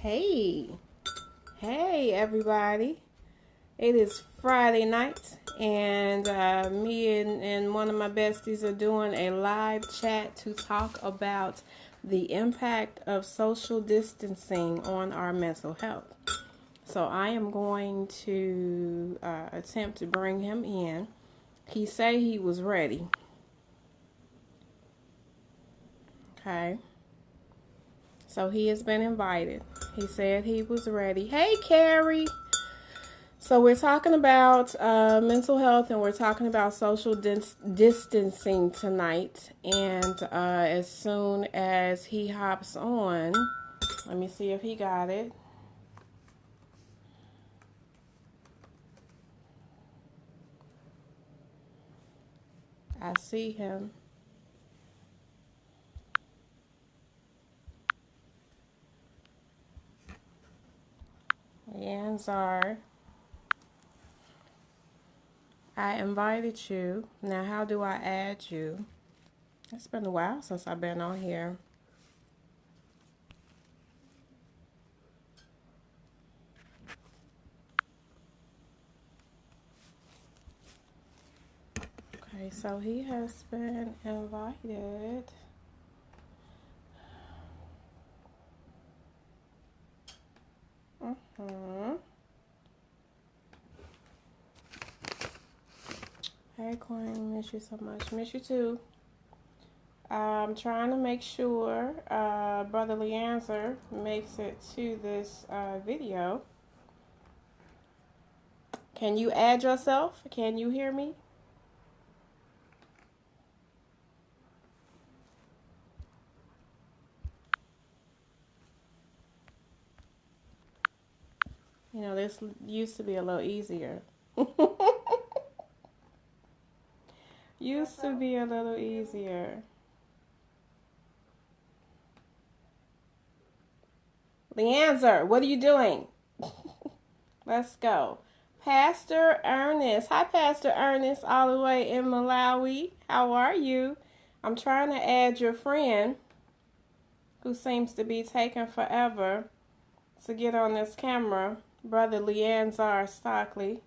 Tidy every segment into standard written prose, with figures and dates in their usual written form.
Hey, hey everybody. It is Friday night and me and one of my besties are doing a live chat to talk about the impact of social distancing on our mental health. So I am going to attempt to bring him in. He said he was ready. Okay. So he has been invited. He said he was ready. Hey, Carrie. So we're talking about mental health and we're talking about social distancing tonight. And as soon as he hops on, let me see if he got it. I see him. Yanzar, I invited you. Now, how do I add you? It's been a while since I've been on here. Okay, so he has been invited. Hey, Queen, miss you so much. Miss you too. I'm trying to make sure Brotherly Answer makes it to this video. Can you add yourself? Can you hear me? You know, this used to be a little easier. Used to be a little easier. Leanzer, what are you doing? Let's go. Pastor Ernest. Hi, Pastor Ernest, all the way in Malawi. How are you? I'm trying to add your friend who seems to be taking forever to get on this camera, Brother Leanzar Stockley.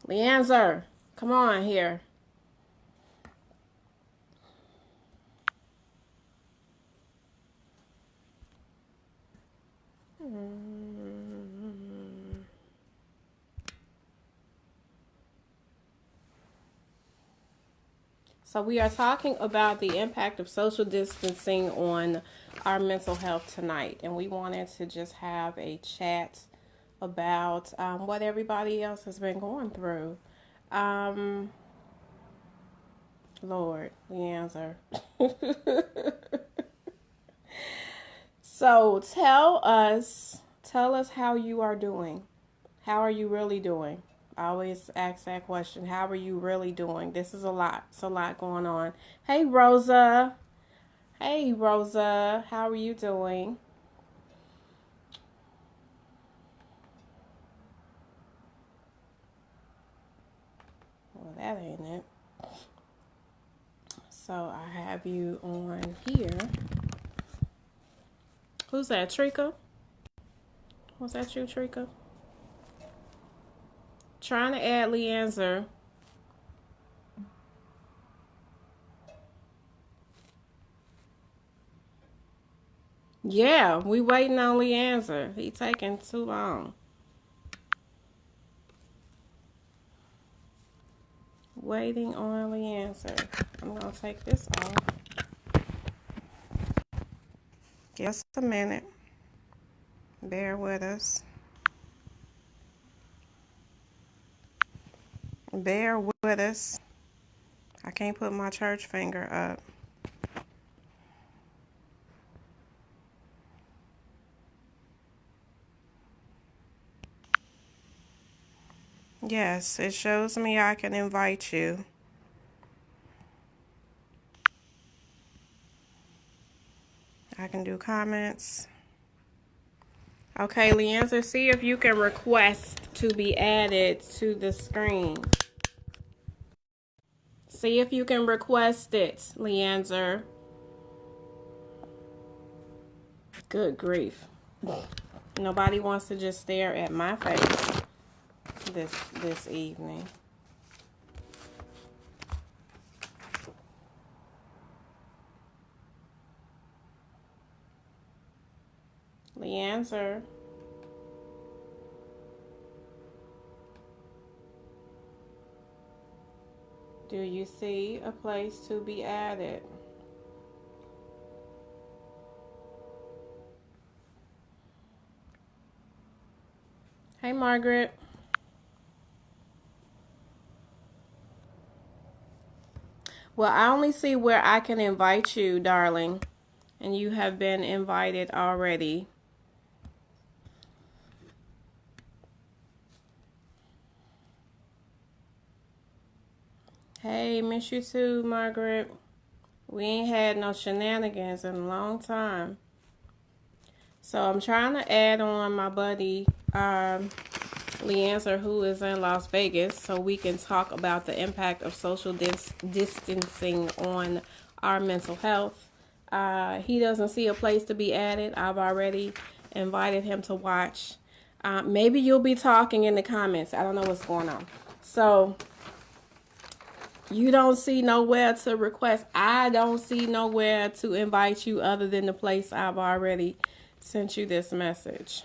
Leanzar, come on here. So we are talking about the impact of social distancing on our mental health tonight. And we wanted to just have a chat about what everybody else has been going through. Lord, the answer. So tell us how you are doing. How are you really doing? I always ask that question. How are you really doing? This is a lot. It's a lot going on. Hey, Rosa. Hey, Rosa. How are you doing? Well, that ain't it. So I have you on here. Who's that, Trika? Was that you, Trika? Trying to add Leanzer. Yeah, we waiting on Leanzer. He taking too long. Waiting on Leanzer. I'm gonna take this off. Just a minute. Bear with us. Bear with us. I can't put my church finger up. Yes, it shows me I can invite you. I can do comments. Okay, Leanza, see if you can request to be added to the screen. See if you can request it, Leanzer. Good grief. Nobody wants to just stare at my face this evening. Leanzer. Do you see a place to be added? Hey, Margaret. Well, I only see where I can invite you, darling. And you have been invited already. Hey, miss you too, Margaret. We ain't had no shenanigans in a long time. So I'm trying to add on my buddy, Leanzer, who is in Las Vegas, so we can talk about the impact of social distancing on our mental health. He doesn't see a place to be added. I've already invited him to watch. Maybe you'll be talking in the comments. I don't know what's going on. So you don't see nowhere to request. I don't see nowhere to invite you other than the place I've already sent you this message.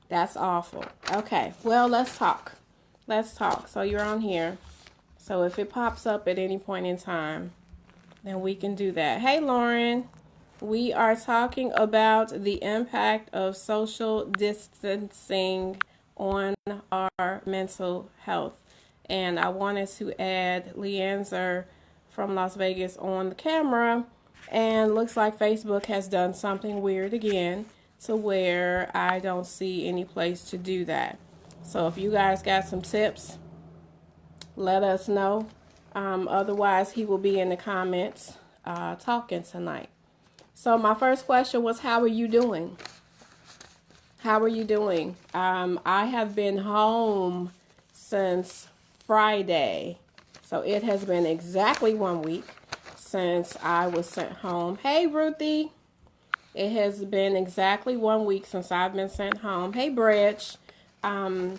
That's awful. Okay, well, let's talk. Let's talk. So you're on here. So if it pops up at any point in time, then we can do that. Hey, Lauren. We are talking about the impact of social distancing on our mental health. And I wanted to add Leanzer from Las Vegas on the camera. And looks like Facebook has done something weird again to where I don't see any place to do that. So if you guys got some tips, let us know. Otherwise, he will be in the comments talking tonight. So my first question was, how are you doing? How are you doing? I have been home since Friday. So it has been exactly 1 week since I was sent home. Hey, Ruthie. It has been exactly 1 week since I've been sent home. Hey, Bridge. I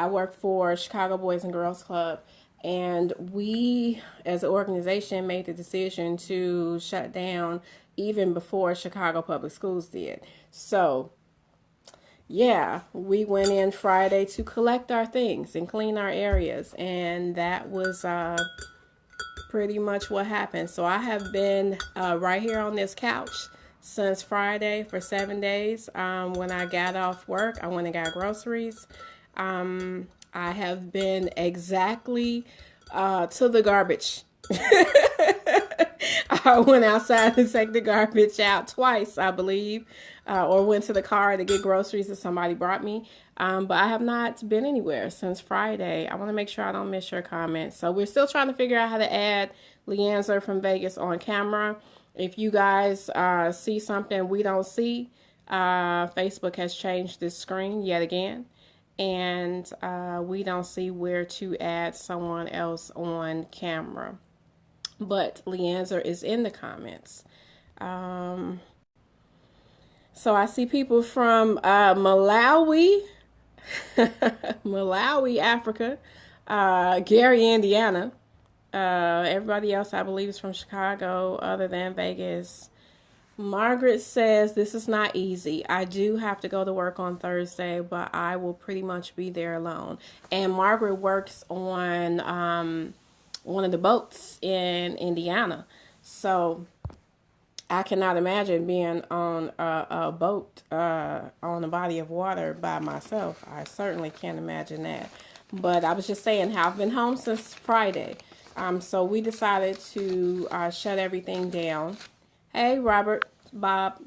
work for Chicago Boys and Girls Club. And we, as an organization, made the decision to shut down even before Chicago Public Schools did. So, yeah, we went in Friday to collect our things and clean our areas. And that was pretty much what happened. So I have been right here on this couch since Friday for 7 days. When I got off work, I went and got groceries. I have been exactly to the garbage. I went outside to take the garbage out twice, I believe, or went to the car to get groceries that somebody brought me. But I have not been anywhere since Friday. I want to make sure I don't miss your comments. So we're still trying to figure out how to add Leanzer from Vegas on camera. If you guys see something we don't see, Facebook has changed this screen yet again. And we don't see where to add someone else on camera. But Leanzer is in the comments. So I see people from Malawi, Malawi, Africa, Gary, Indiana. Everybody else, I believe, is from Chicago, other than Vegas. Margaret says, this is not easy. I do have to go to work on Thursday, but I will pretty much be there alone. And Margaret works on one of the boats in Indiana. So I cannot imagine being on a boat on a body of water by myself. I certainly can't imagine that. But I was just saying how I've been home since Friday. So we decided to shut everything down. Hey, Robert, Bob.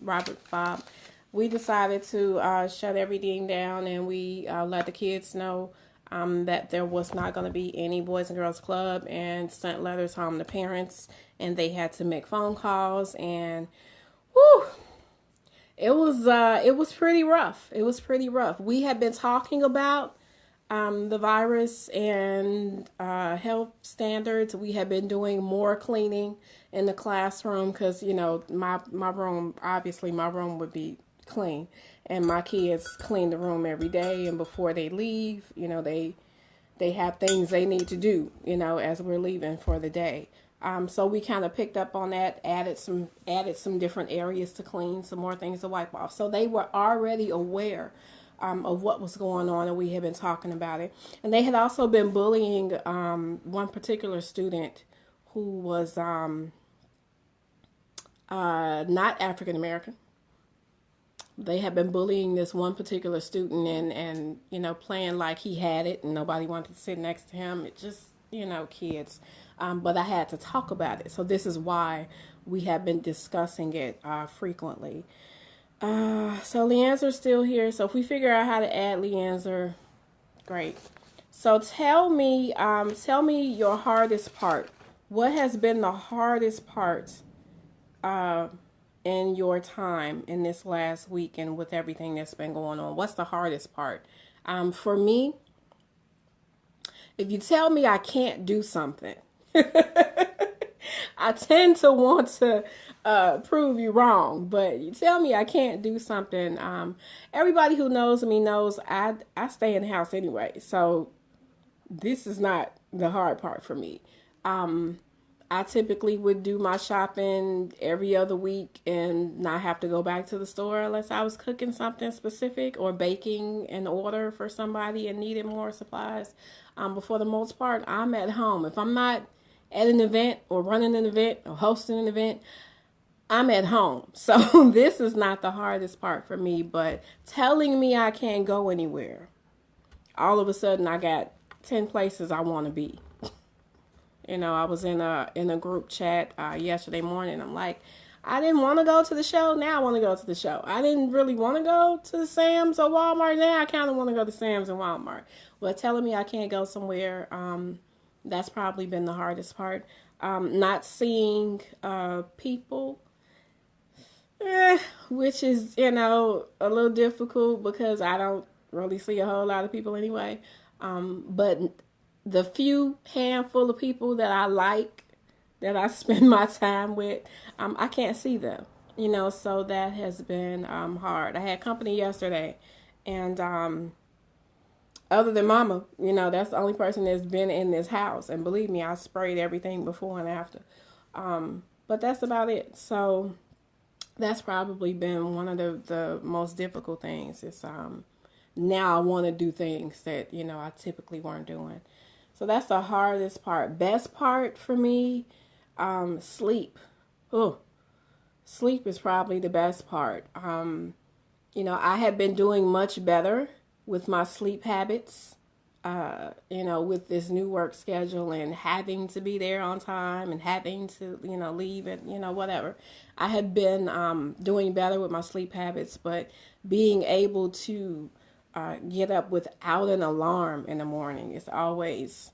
We decided to shut everything down, and we let the kids know that there was not going to be any Boys and Girls Club, and sent letters home to parents, and they had to make phone calls, and whew, It was pretty rough. It was pretty rough. We had been talking about the virus and health standards. We have been doing more cleaning in the classroom because, my room, obviously my room would be clean. And my kids clean the room every day. And before they leave, they have things they need to do, as we're leaving for the day. So we kind of picked up on that, added some different areas to clean, some more things to wipe off. So they were already aware of what was going on, and we had been talking about it. And they had also been bullying one particular student who was not African American. They had been bullying this one particular student and playing like he had it and nobody wanted to sit next to him. It just, kids. But I had to talk about it. So this is why we have been discussing it frequently. So Leanne's still here. So if we figure out how to add Leanne's, great. So tell me your hardest part. What has been the hardest part in your time in this last week and with everything that's been going on? What's the hardest part? For me, if you tell me I can't do something, I tend to want to prove you wrong, but you tell me I can't do something. Everybody who knows me knows I stay in the house anyway, so this is not the hard part for me. I typically would do my shopping every other week and not have to go back to the store unless I was cooking something specific or baking an order for somebody and needed more supplies. But for the most part, I'm at home. If I'm not at an event or running an event or hosting an event, I'm at home. So this is not the hardest part for me, but telling me I can't go anywhere. All of a sudden I got 10 places I want to be. I was in a group chat yesterday morning. I'm like, I didn't want to go to the show. Now I want to go to the show. I didn't really want to go to the Sam's or Walmart. Now I kind of want to go to Sam's and Walmart. But telling me I can't go somewhere, that's probably been the hardest part. Not seeing people, which is, a little difficult because I don't really see a whole lot of people anyway. But the few handful of people that I like, that I spend my time with, I can't see them, so that has been hard. I had company yesterday, and other than Mama, that's the only person that's been in this house. And believe me, I sprayed everything before and after. But that's about it. So that's probably been one of the most difficult things is now I want to do things that, I typically weren't doing. So that's the hardest part. Best part for me, sleep. Oh, sleep is probably the best part. I have been doing much better with my sleep habits, with this new work schedule and having to be there on time and having to, leave at, whatever. I had been doing better with my sleep habits, but being able to get up without an alarm in the morning is always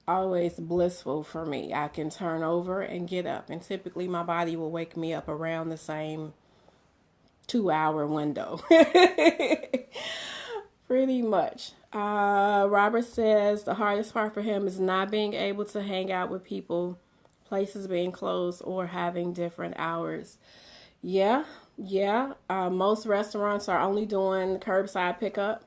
blissful for me. I can turn over and get up, and typically my body will wake me up around the same 2-hour window. Pretty much. Robert says the hardest part for him is not being able to hang out with people, places being closed, or having different hours. Yeah. Most restaurants are only doing curbside pickup.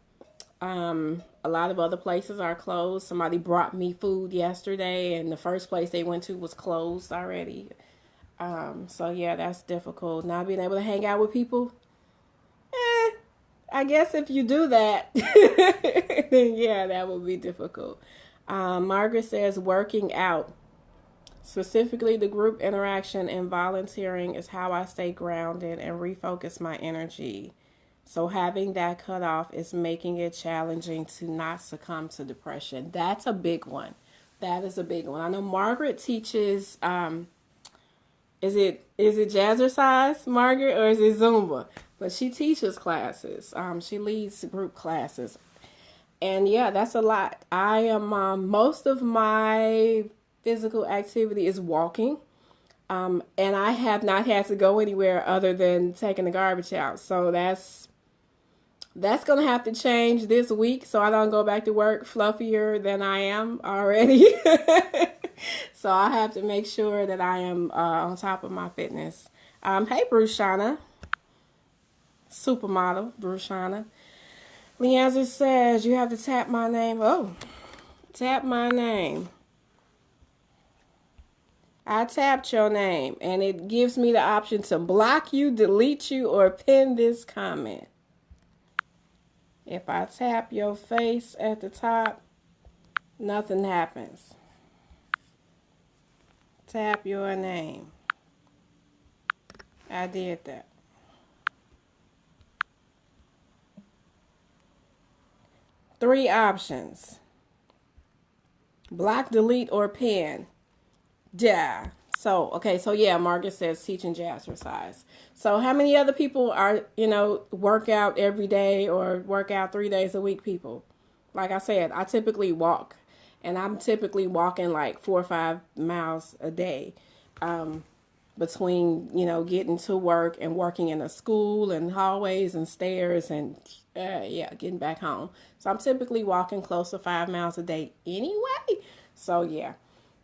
A lot of other places are closed. Somebody brought me food yesterday, and the first place they went to was closed already. So yeah, that's difficult. Not being able to hang out with people. I guess if you do that, then yeah, that would be difficult. Margaret says working out, specifically the group interaction and volunteering, is how I stay grounded and refocus my energy. So having that cut off is making it challenging to not succumb to depression. That's a big one. That is a big one. I know Margaret teaches, is it jazzercise, Margaret, or is it Zumba? But she teaches classes. She leads group classes. And yeah, that's a lot. I am, most of my physical activity is walking. And I have not had to go anywhere other than taking the garbage out. So that's going to have to change this week so I don't go back to work fluffier than I am already. So I have to make sure that I am on top of my fitness. Hey, Brushana. Supermodel, Brushana. Leanza says, you have to tap my name. Oh, tap my name. I tapped your name, and it gives me the option to block you, delete you, or pin this comment. If I tap your face at the top, nothing happens. Tap your name. I did that. Three options. Block, delete, or pin. Yeah. So yeah, Margaret says teaching jazzercise. So how many other people are, work out every day or work out 3 days a week people? Like I said, I typically walk, and I'm typically walking like 4 or 5 miles a day, between, getting to work and working in a school and hallways and stairs and, getting back home. So I'm typically walking close to 5 miles a day anyway. So yeah.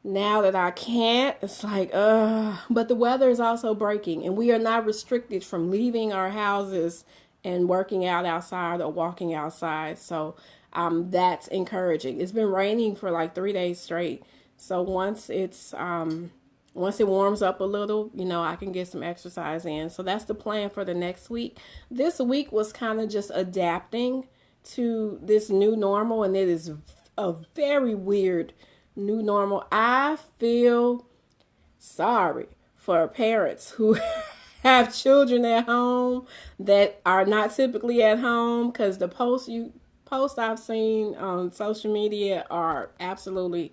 Now that I can't, it's like, but the weather is also breaking, and we are not restricted from leaving our houses and working out outside or walking outside. So that's encouraging. It's been raining for like 3 days straight. So once it warms up a little, I can get some exercise in. So that's the plan for the next week. This week was kind of just adapting to this new normal, and it is a very weird new normal. I feel sorry for parents who have children at home that are not typically at home, because the posts I've seen on social media are absolutely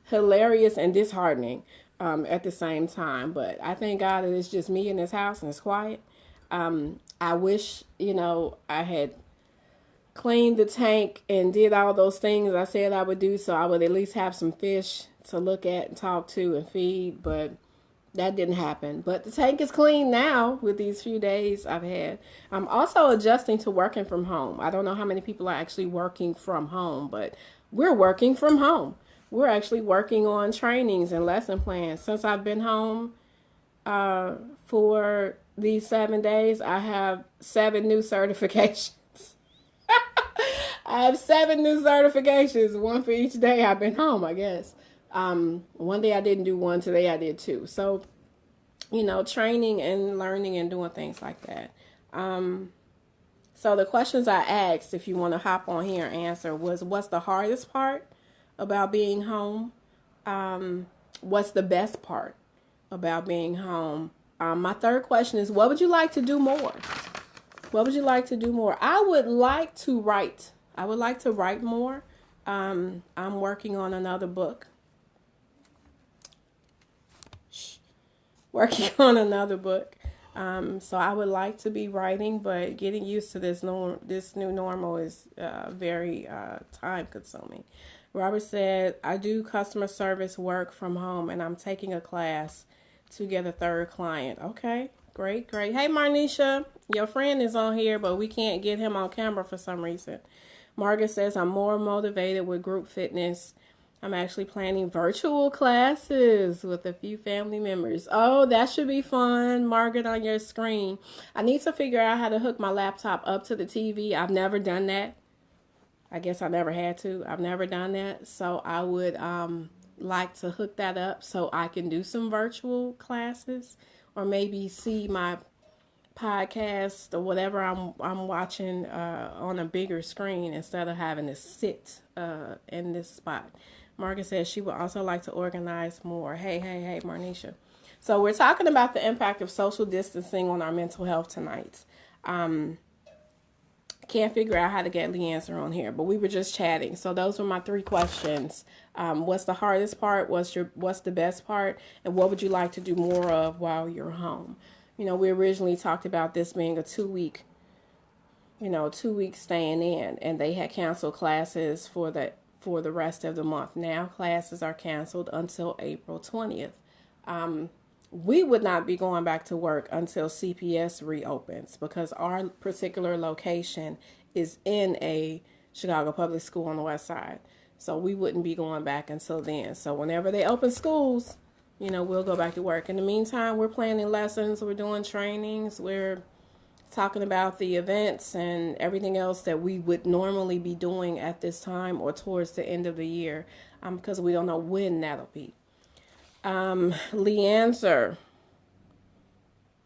hilarious and disheartening at the same time. But I thank God that it's just me in this house and it's quiet. I wish, I had cleaned the tank and did all those things I said I would do, so I would at least have some fish to look at and talk to and feed, but that didn't happen. But the tank is clean now with these few days I've had. I'm also adjusting to working from home. I don't know how many people are actually working from home, but we're working from home. We're actually working on trainings and lesson plans. Since I've been home for these 7 days, I have 7 new certifications. I have 7 new certifications, one for each day I've been home, I guess. One day I didn't do one, today I did 2. So, training and learning and doing things like that. So the questions I asked, if you want to hop on here and answer, was what's the hardest part about being home? What's the best part about being home? My third question is, what would you like to do more? What would you like to do more? I would like to write. I would like to write more. I'm working on another book. Working on another book. So I would like to be writing, but getting used to this new normal is very time consuming. Robert said, I do customer service work from home, and I'm taking a class to get a third client. Okay. Great. Hey, Marnisha, your friend is on here, but we can't get him on camera for some reason. Margaret says, I'm more motivated with group fitness. I'm actually planning virtual classes with a few family members. Oh, that should be fun, Margaret, on your screen. I need to figure out how to hook my laptop up to the TV. I've never done that. I guess I never had to. I've never done that. So I would like to hook that up so I can do some virtual classes, or maybe see my podcast or whatever I'm watching on a bigger screen instead of having to sit in this spot. Margaret says she would also like to organize more. Hey, Marnisha. So we're talking about the impact of social distancing on our mental health tonight. Can't figure out how to get the answer on here, but we were just chatting. So those were my 3 questions. What's the hardest part? What's the best part? And what would you like to do more of while you're home? We originally talked about this being a 2-week, 2 weeks staying in, and they had canceled classes for the rest of the month. Now classes are canceled until April 20th. we would not be going back to work until CPS reopens, because our particular location is in a Chicago public school on the west side. So we wouldn't be going back until then. So whenever they open schools, we'll go back to work. In the meantime, we're planning lessons, we're doing trainings, we're talking about the events and everything else that we would normally be doing at this time or towards the end of the year, because we don't know when that'll be. Leanser,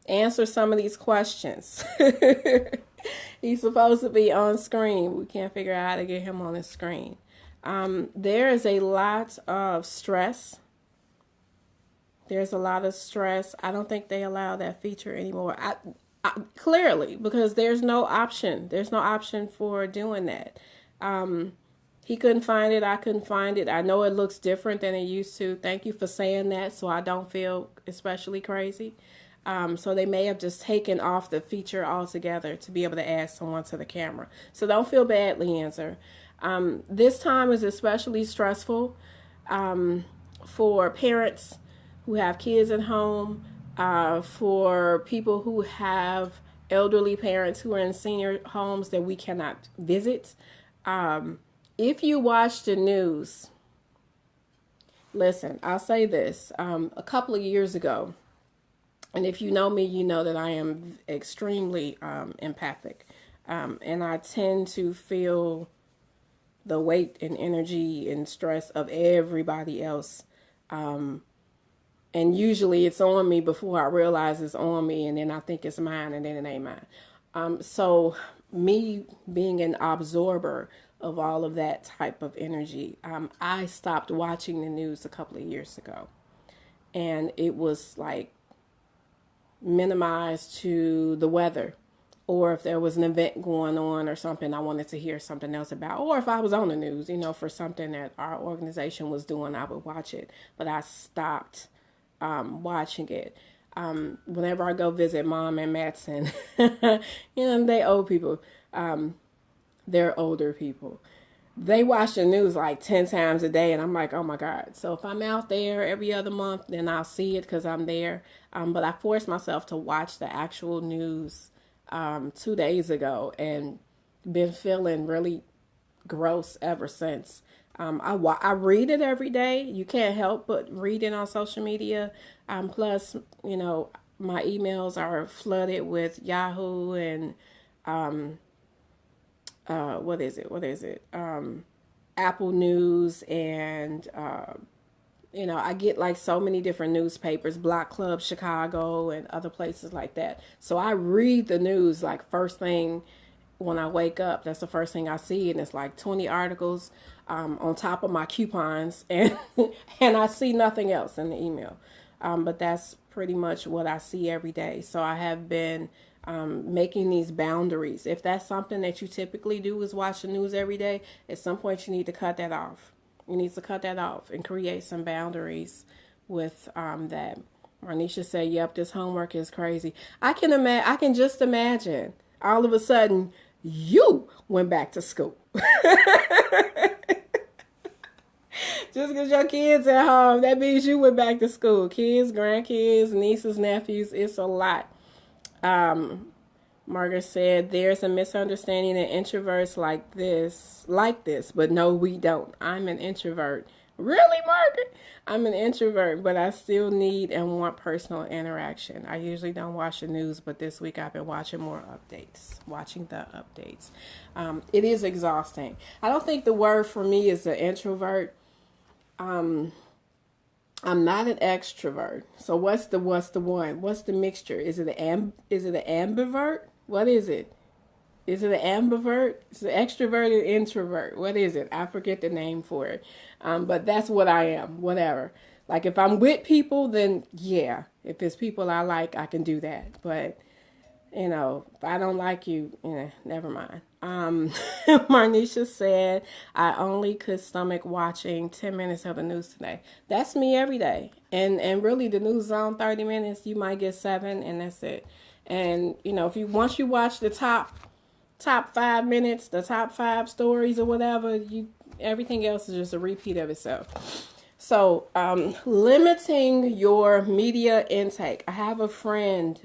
answer some of these questions. He's supposed to be on screen. We can't figure out how to get him on the screen. There is a lot of stress. There's a lot of stress. I don't think they allow that feature anymore. Clearly, because there's no option. There's no option for doing that. He couldn't find it. I couldn't find it. I know it looks different than it used to. Thank you for saying that, so I don't feel especially crazy. So they may have just taken off the feature altogether to be able to add someone to the camera. So don't feel bad, Leanser. This time is especially stressful for parents who have kids at home, for people who have elderly parents who are in senior homes that we cannot visit. If you watch the news, listen, I'll say this. A couple of years ago, and if you know me, you know that I am extremely empathic. And I tend to feel the weight and energy and stress of everybody else. And usually it's on me before I realize it's on me, and then I think it's mine, and then it ain't mine. So me being an absorber of all of that type of energy, I stopped watching the news a couple of years ago. And it was like minimized to the weather, or if there was an event going on or something I wanted to hear something else about, or if I was on the news, for something that our organization was doing, I would watch it. But I stopped watching it. Whenever I go visit Mom and Matson, they old people. They're older people. They watch the news like 10 times a day, and I'm like, oh my God. So if I'm out there every other month, then I'll see it because I'm there. But I forced myself to watch the actual news 2 days ago, and been feeling really gross ever since. I read it every day. You can't help but read it on social media. Plus, my emails are flooded with Yahoo and what is it? Apple News, and I get like so many different newspapers, Block Club Chicago and other places like that. So I read the news like first thing when I wake up. That's the first thing I see, and it's like 20 articles on top of my coupons, and and I see nothing else in the email. But that's pretty much what I see every day. So I have been making these boundaries. If that's something that you typically do, is watch the news every day, at some point you need to cut that off. You need to cut that off and create some boundaries with that. Marnisha said, yep, this homework is crazy. I can just imagine all of a sudden you went back to school. Just because your kids at home, that means you went back to school. Kids, grandkids, nieces, nephews, it's a lot. Margaret said, there's a misunderstanding that introverts like this, but no, we don't. I'm an introvert. Really, Margaret? I'm an introvert, but I still need and want personal interaction. I usually don't watch the news, but this week I've been watching the updates. It is exhausting. I don't think the word for me is an introvert. I'm not an extrovert. So what's the one? What's the mixture? Is it an ambivert? What is it? Is it an ambivert? It's an extrovert and introvert. What is it? I forget the name for it. But that's what I am. Whatever. Like if I'm with people, then yeah. If it's people I like, I can do that. But if I don't like you, never mind. Marnisha said, I only could stomach watching 10 minutes of the news today. That's me every day. And really the news is on 30 minutes, you might get 7, and that's it. And, once you watch the top 5 minutes, the top 5 stories or whatever, everything else is just a repeat of itself. So, limiting your media intake. I have a friend,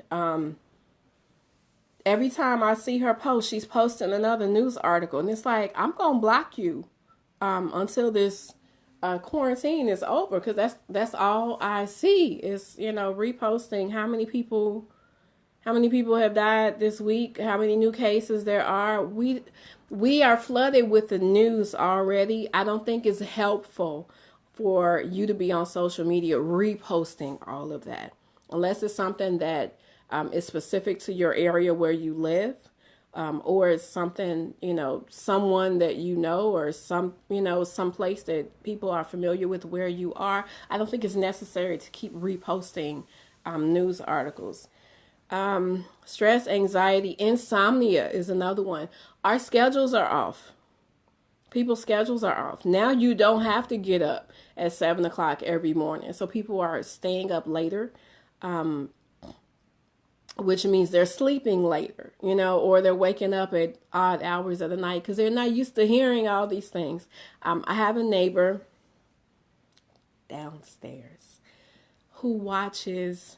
every time I see her post, she's posting another news article. And it's like, I'm going to block you until this quarantine is over, because that's all I see is, reposting how many people have died this week, how many new cases there are. We are flooded with the news already. I don't think it's helpful for you to be on social media reposting all of that, unless it's something that is specific to your area where you live, or it's something, someone that or some place that people are familiar with where you are. I don't think it's necessary to keep reposting news articles. Stress, anxiety, insomnia is another one. Our schedules are off. People's schedules are off. Now you don't have to get up at 7 o'clock every morning. So people are staying up later, which means they're sleeping later, or they're waking up at odd hours of the night because they're not used to hearing all these things. I have a neighbor downstairs who watches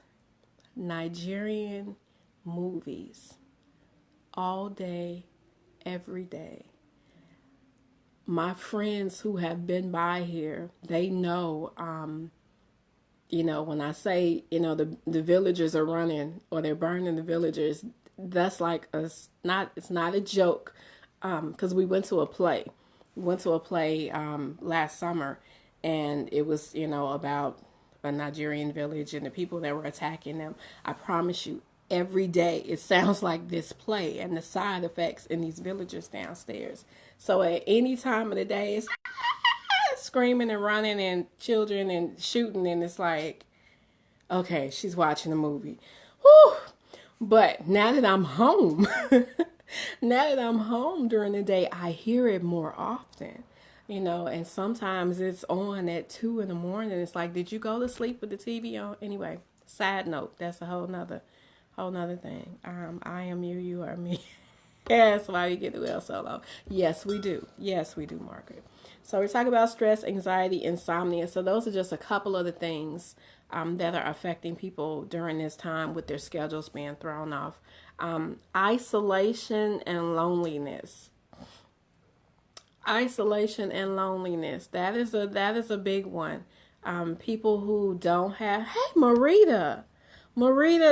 Nigerian movies all day, every day. My friends who have been by here, they know, when I say, the villagers are running or they're burning the villagers, that's like it's not a joke. Because we went to a play. Last summer, and it was, about a Nigerian village and the people that were attacking them. I promise you, every day it sounds like this play and the side effects in these villagers downstairs. So at any time of the day, it's screaming and running and children and shooting, and it's like, okay, she's watching a movie. Whew. But now that I'm home, during the day, I hear it more often. And sometimes it's on at 2 in the morning. It's like, did you go to sleep with the TV on? Anyway, side note, that's a whole nother thing. I am you, you are me. That's why you get the wheel solo. Yes, we do, Margaret. So we're talking about stress, anxiety, insomnia. So those are just a couple of the things that are affecting people during this time with their schedules being thrown off. Isolation and loneliness. Isolation and loneliness. That is a big one. People who don't have. Hey, Marita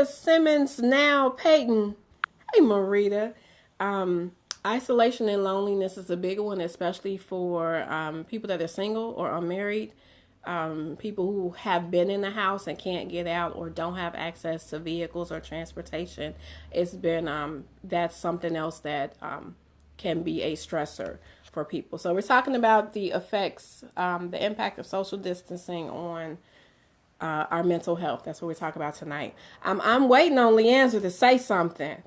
Simmons now Peyton. Hey, Marita. Isolation and loneliness is a big one, especially for people that are single or unmarried. People who have been in the house and can't get out or don't have access to vehicles or transportation. It's been that's something else that can be a stressor for people. So we're talking about the effects, the impact of social distancing on our mental health. That's what we're talking about tonight. I'm waiting on Leandra to say something.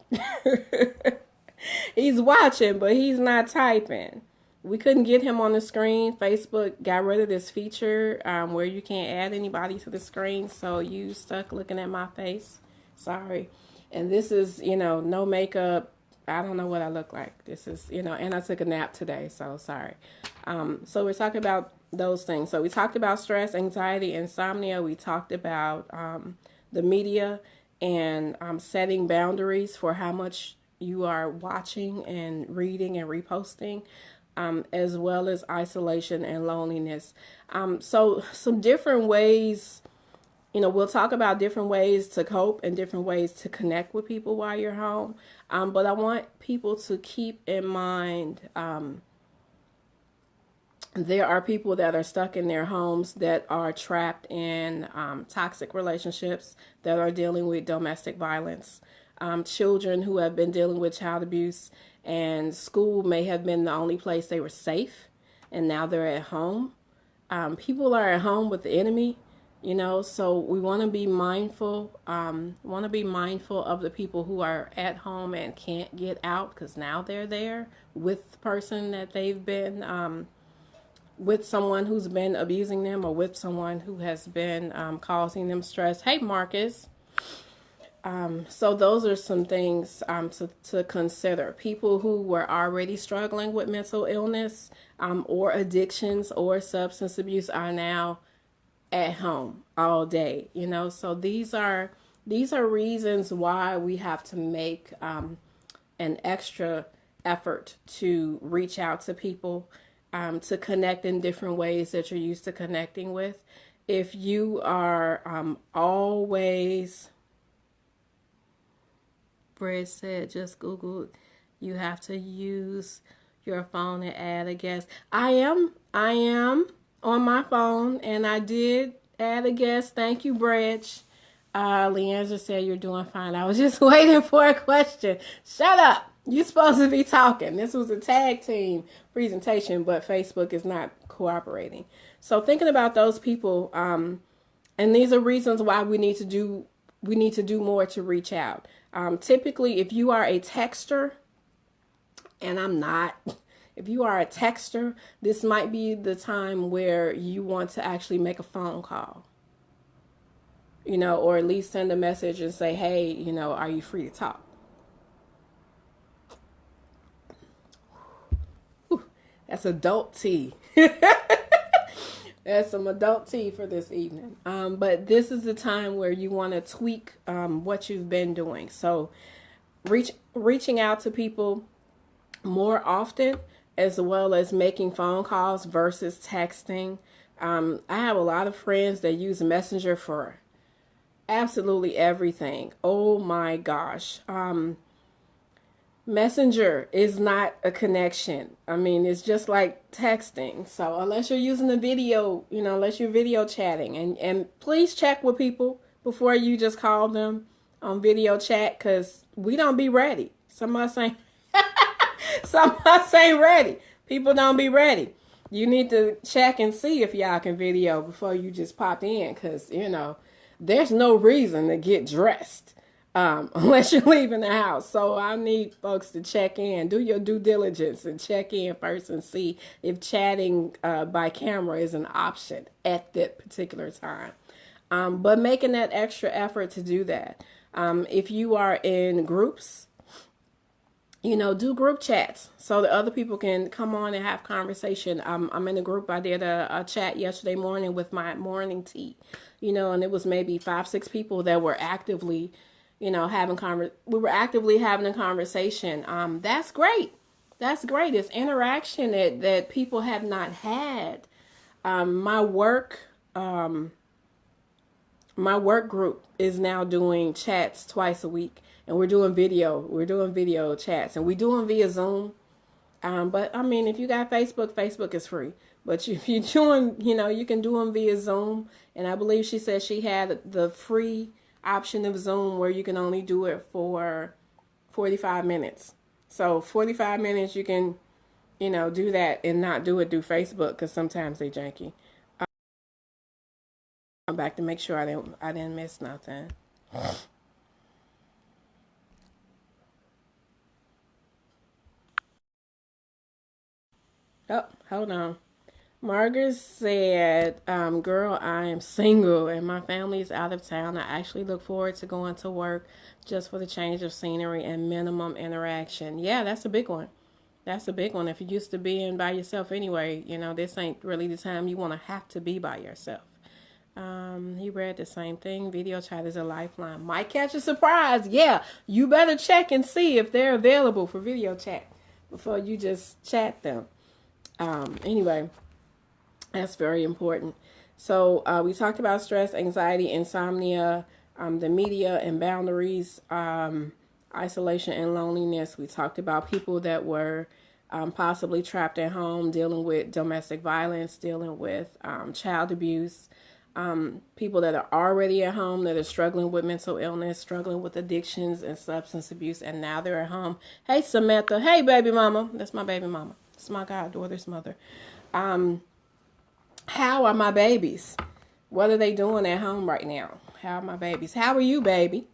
He's watching, but he's not typing. We couldn't get him on the screen. Facebook got rid of this feature where you can't add anybody to the screen, so you stuck looking at my face. Sorry. And this is, no makeup. I don't know what I look like. This is, and I took a nap today, so sorry. So we're talking about those things. So we talked about stress, anxiety, insomnia. We talked about the media and setting boundaries for how much you are watching and reading and reposting, as well as isolation and loneliness. So some different ways, we'll talk about different ways to cope and different ways to connect with people while you're home. But I want people to keep in mind, there are people that are stuck in their homes that are trapped in toxic relationships, that are dealing with domestic violence. Children who have been dealing with child abuse, and school may have been the only place they were safe, and now they're at home. People are at home with the enemy, so we want to be mindful. Of the people who are at home and can't get out, because now they're there with the person that they've been with, someone who's been abusing them, or with someone who has been causing them stress. Hey, Marcus. So those are some things to consider. People who were already struggling with mental illness or addictions or substance abuse are now at home all day, you know. So these are reasons why we have to make an extra effort to reach out to people, to connect in different ways that you're used to connecting with. If you are always, Brett said, just Google, you have to use your phone and add a guest. I am on my phone, and I did add a guest. Thank you, Bridge. Leandra said you're doing fine. I was just waiting for a question. Shut up. You're supposed to be talking. This was a tag team presentation, but Facebook is not cooperating. So thinking about those people, and these are reasons why we need to do more to reach out. Typically, if you are a texter, and I'm not, if you are a texter, this might be the time where you want to actually make a phone call, you know, or at least send a message and say, hey, you know, are you free to talk? Whew, that's adult tea. That's some adult tea for this evening. But this is the time where you want to tweak what you've been doing. So reaching out to people more often, as well as making phone calls versus texting. I have a lot of friends that use Messenger for absolutely everything. Oh my gosh. Messenger is not a connection. I mean, it's just like texting. So unless you're using a video, you know, unless you're video chatting, and please check with people before you just call them on video chat, because we don't be ready. Some of us ain't ready. People don't be ready. You need to check and see if y'all can video before you just pop in, because, you know, there's no reason to get dressed unless you're leaving the house. So I need folks to check in, do your due diligence, and check in first and see if chatting by camera is an option at that particular time. But making that extra effort to do that. If you are in groups, you know, do group chats so that other people can come on and have conversation. I'm in a group. I did a chat yesterday morning with my morning tea, you know, and it was maybe 5-6 people that were actively, you know, we were actively having a conversation. That's great. That's great. It's interaction that people have not had. My work group is now doing chats twice a week. And we're doing video chats, and we do them via Zoom. But I mean, if you got Facebook is free. But if you're doing, you know, you can do them via Zoom. And I believe she said she had the free option of Zoom where you can only do it for 45 minutes. So 45 minutes you can, you know, do that and not do it through Facebook, because sometimes they janky. I'm back to make sure I didn't miss nothing. Oh, hold on. Margaret said, girl, I am single and my family is out of town. I actually look forward to going to work just for the change of scenery and minimum interaction. Yeah, that's a big one. That's a big one. If you're used to being by yourself anyway, you know, this ain't really the time you want to have to be by yourself. He read the same thing. Video chat is a lifeline. Might catch a surprise. Yeah, you better check and see if they're available for video chat before you just chat them. Anyway, that's very important. So we talked about stress, anxiety, insomnia, the media and boundaries, isolation and loneliness. We talked about people that were possibly trapped at home, dealing with domestic violence, dealing with child abuse, people that are already at home that are struggling with mental illness, struggling with addictions and substance abuse, and now they're at home. Hey, Samantha. Hey, baby mama. That's my baby mama. It's my goddaughter's mother. How are my babies? What are they doing at home right now? How are my babies? How are you, baby?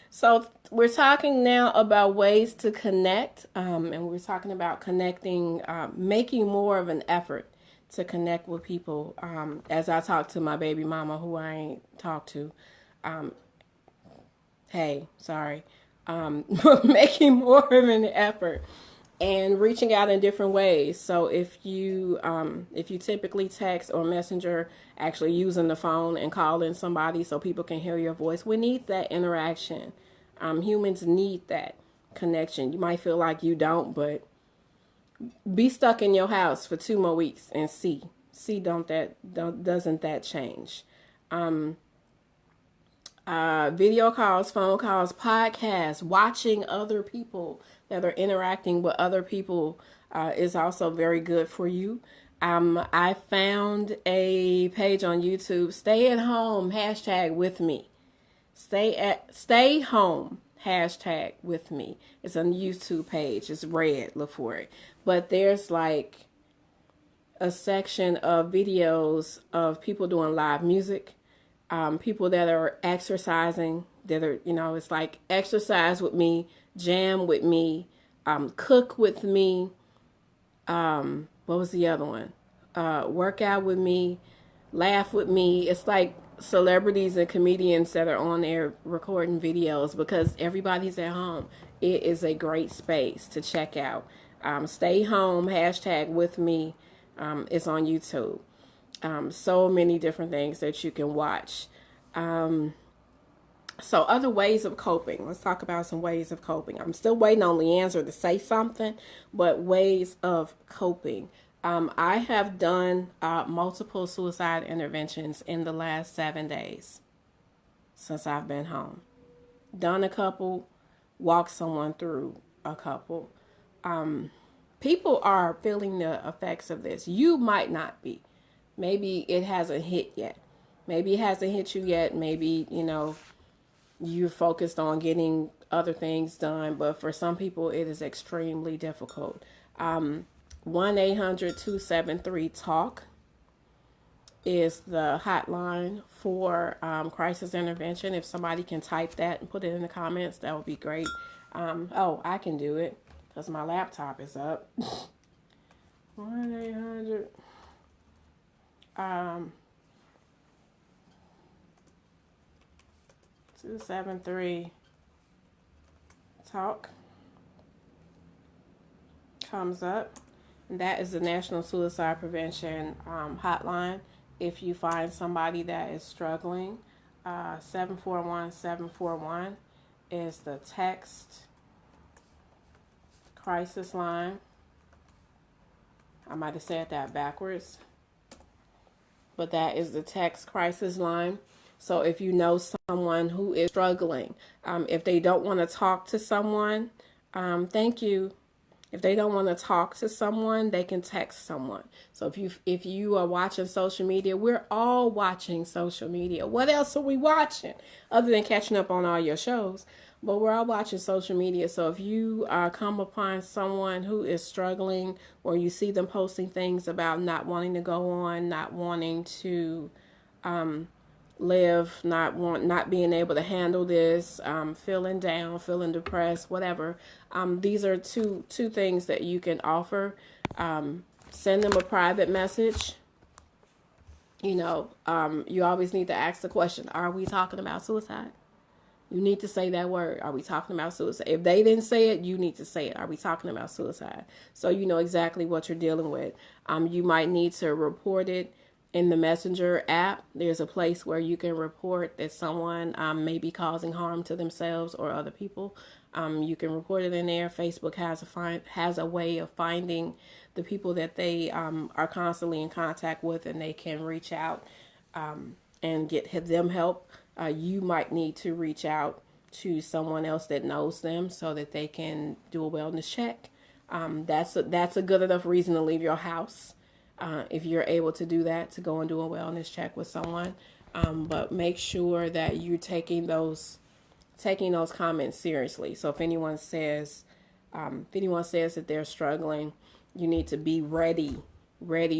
So we're talking now about ways to connect, and we're talking about connecting, making more of an effort to connect with people. As I talk to my baby mama, who I ain't talked to, making more of an effort and reaching out in different ways. So if you typically text or messenger, actually using the phone and calling somebody so people can hear your voice, we need that interaction. Humans need that connection. You might feel like you don't, but be stuck in your house for 2 more weeks and see doesn't that change. Video calls, phone calls, podcasts, watching other people that are interacting with other people is also very good for you. I found a page on YouTube, Stay at Home, #with me. Stay home, #with me. It's a YouTube page. It's red. Look for it. But there's like a section of videos of people doing live music, people that are exercising, that are, it's like exercise with me, jam with me, cook with me. What was the other one? Workout with me, laugh with me. It's like celebrities and comedians that are on there recording videos because everybody's at home. It is a great space to check out. Stay home, #with me. It's on YouTube. So many different things that you can watch. So other ways of coping. Let's talk about some ways of coping. I'm still waiting on Leandra to say something, but ways of coping. I have done multiple suicide interventions in the last 7 days since I've been home. Done a couple, walked someone through a couple. People are feeling the effects of this. You might not be. Maybe it hasn't hit yet. Maybe it hasn't hit you yet. Maybe, you're focused on getting other things done. But for some people, it is extremely difficult. 1-800-273-TALK is the hotline for crisis intervention. If somebody can type that and put it in the comments, that would be great. I can do it because my laptop is up. 1-800 273 talk comes up, and that is the National Suicide Prevention hotline. If you find somebody that is struggling, 741-741 is the text crisis line. I might have said that backwards, but that is the text crisis line. So if you know someone who is struggling, if they don't want to talk to someone, thank you. If they don't want to talk to someone, they can text someone. So if you are watching social media, we're all watching social media. What else are we watching other than catching up on all your shows? But we're all watching social media. So if you come upon someone who is struggling, or you see them posting things about not wanting to go on, not wanting to live, not being able to handle this, feeling down, feeling depressed, whatever. These are two things that you can offer. Send them a private message. You always need to ask the question, are we talking about suicide? You need to say that word. Are we talking about suicide? If they didn't say it, you need to say it. Are we talking about suicide? So you know exactly what you're dealing with. You might need to report it in the Messenger app. There's a place where you can report that someone may be causing harm to themselves or other people. You can report it in there. Facebook has a way of finding the people that they are constantly in contact with, and they can reach out and get them help. You might need to reach out to someone else that knows them so that they can do a wellness check. That's a good enough reason to leave your house. If you're able to do that, to go and do a wellness check with someone. But make sure that you're taking those comments seriously. So if anyone says that they're struggling, you need to be ready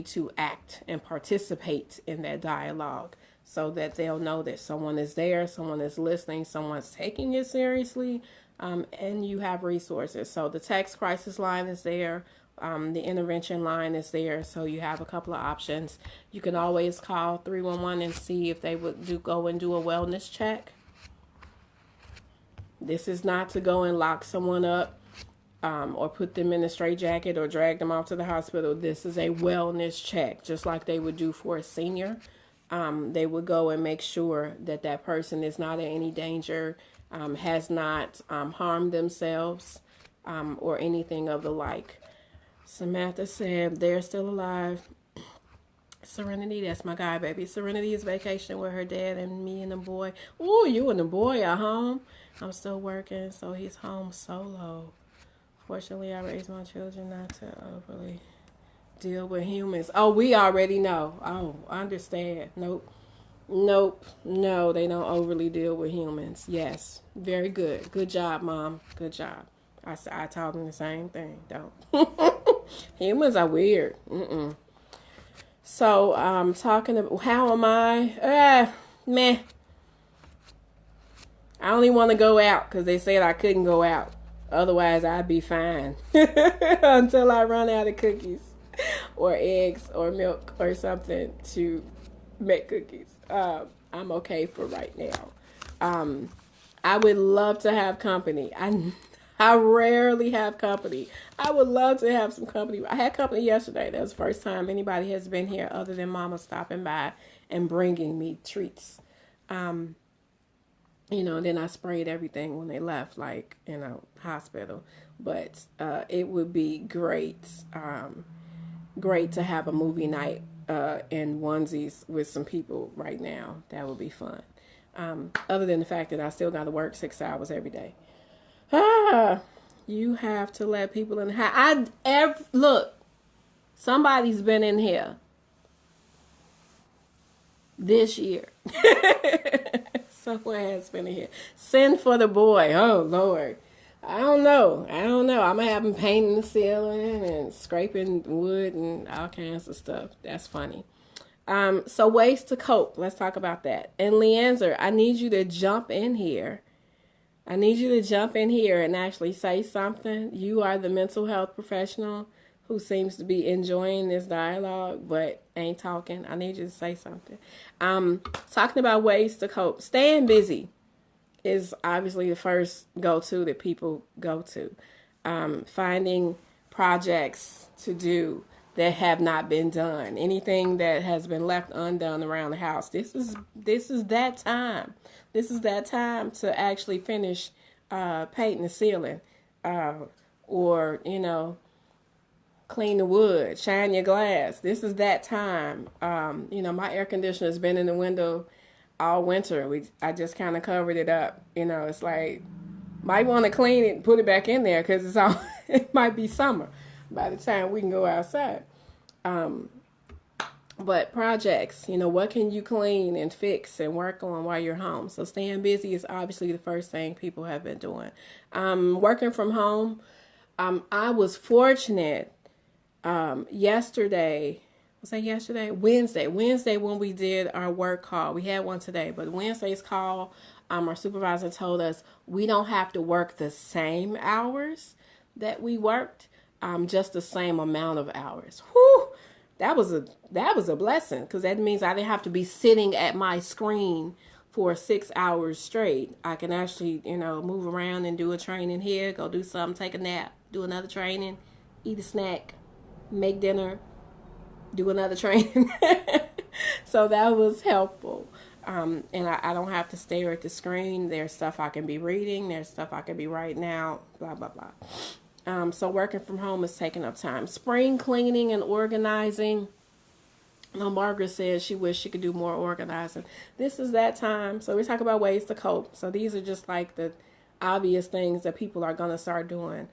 to act and participate in that dialogue, so that they'll know that someone is there, someone is listening, someone's taking it seriously, and you have resources. So the text crisis line is there. The intervention line is there, so you have a couple of options. You can always call 311 and see if they would go and do a wellness check. This is not to go and lock someone up or put them in a straitjacket or drag them off to the hospital. This is a wellness check, just like they would do for a senior. They would go and make sure that that person is not in any danger, has not harmed themselves, or anything of the like. Samantha said they're still alive. Serenity, that's my guy, baby. Serenity is vacationing with her dad and me and the boy. Ooh, you and the boy are home. I'm still working, so he's home solo. Fortunately, I raised my children not to overly deal with humans. Oh, we already know. Oh, I understand. Nope. No, they don't overly deal with humans. Yes. Very good. Good job, Mom. Good job. I taught them the same thing. Don't. Humans are weird. So, talking about how am I? Meh. I only want to go out because they said I couldn't go out. Otherwise, I'd be fine until I run out of cookies or eggs or milk or something to make cookies. I'm okay for right now. I would love to have company. I rarely have company. I would love to have some company. I had company yesterday. That was the first time anybody has been here other than Mama stopping by and bringing me treats. Then I sprayed everything when they left, like, hospital. But it would be great to have a movie night in onesies with some people right now. That would be fun. Other than the fact that I still got to work 6 hours every day. You have to let people in the house. Look, somebody's been in here this year. Someone has been in here. Send for the boy. Oh, Lord. I don't know. I'm going to have him painting the ceiling and scraping wood and all kinds of stuff. That's funny. So ways to cope. Let's talk about that. And Leanzer, I need you to jump in here. I need you to jump in here and actually say something. You are the mental health professional who seems to be enjoying this dialogue but ain't talking. I need you to say something. Talking about ways to cope. Staying busy is obviously the first go-to that people go to. Finding projects to do that have not been done. Anything that has been left undone around the house. This is that time. This is that time to actually finish painting the ceiling, or clean the wood, shine your glass. This is that time. My air conditioner has been in the window all winter. I just kind of covered it up. It's like, might want to clean it and put it back in there because it might be summer by the time we can go outside. But projects, what can you clean and fix and work on while you're home? So staying busy is obviously the first thing people have been doing. Working from home. I was fortunate yesterday. Was that yesterday? Wednesday when we did our work call. We had one today, but Wednesday's call, our supervisor told us we don't have to work the same hours that we worked, just the same amount of hours. Whew! That was a blessing, because that means I didn't have to be sitting at my screen for 6 hours straight. I can actually, move around and do a training here, go do something, take a nap, do another training, eat a snack, make dinner, do another training. So that was helpful. And I don't have to stare at the screen. There's stuff I can be reading. There's stuff I can be writing out, blah, blah, blah. So working from home is taking up time. Spring cleaning and organizing. Margaret says she wished she could do more organizing. This is that time. So we talk about ways to cope. So these are just like the obvious things that people are going to start doing.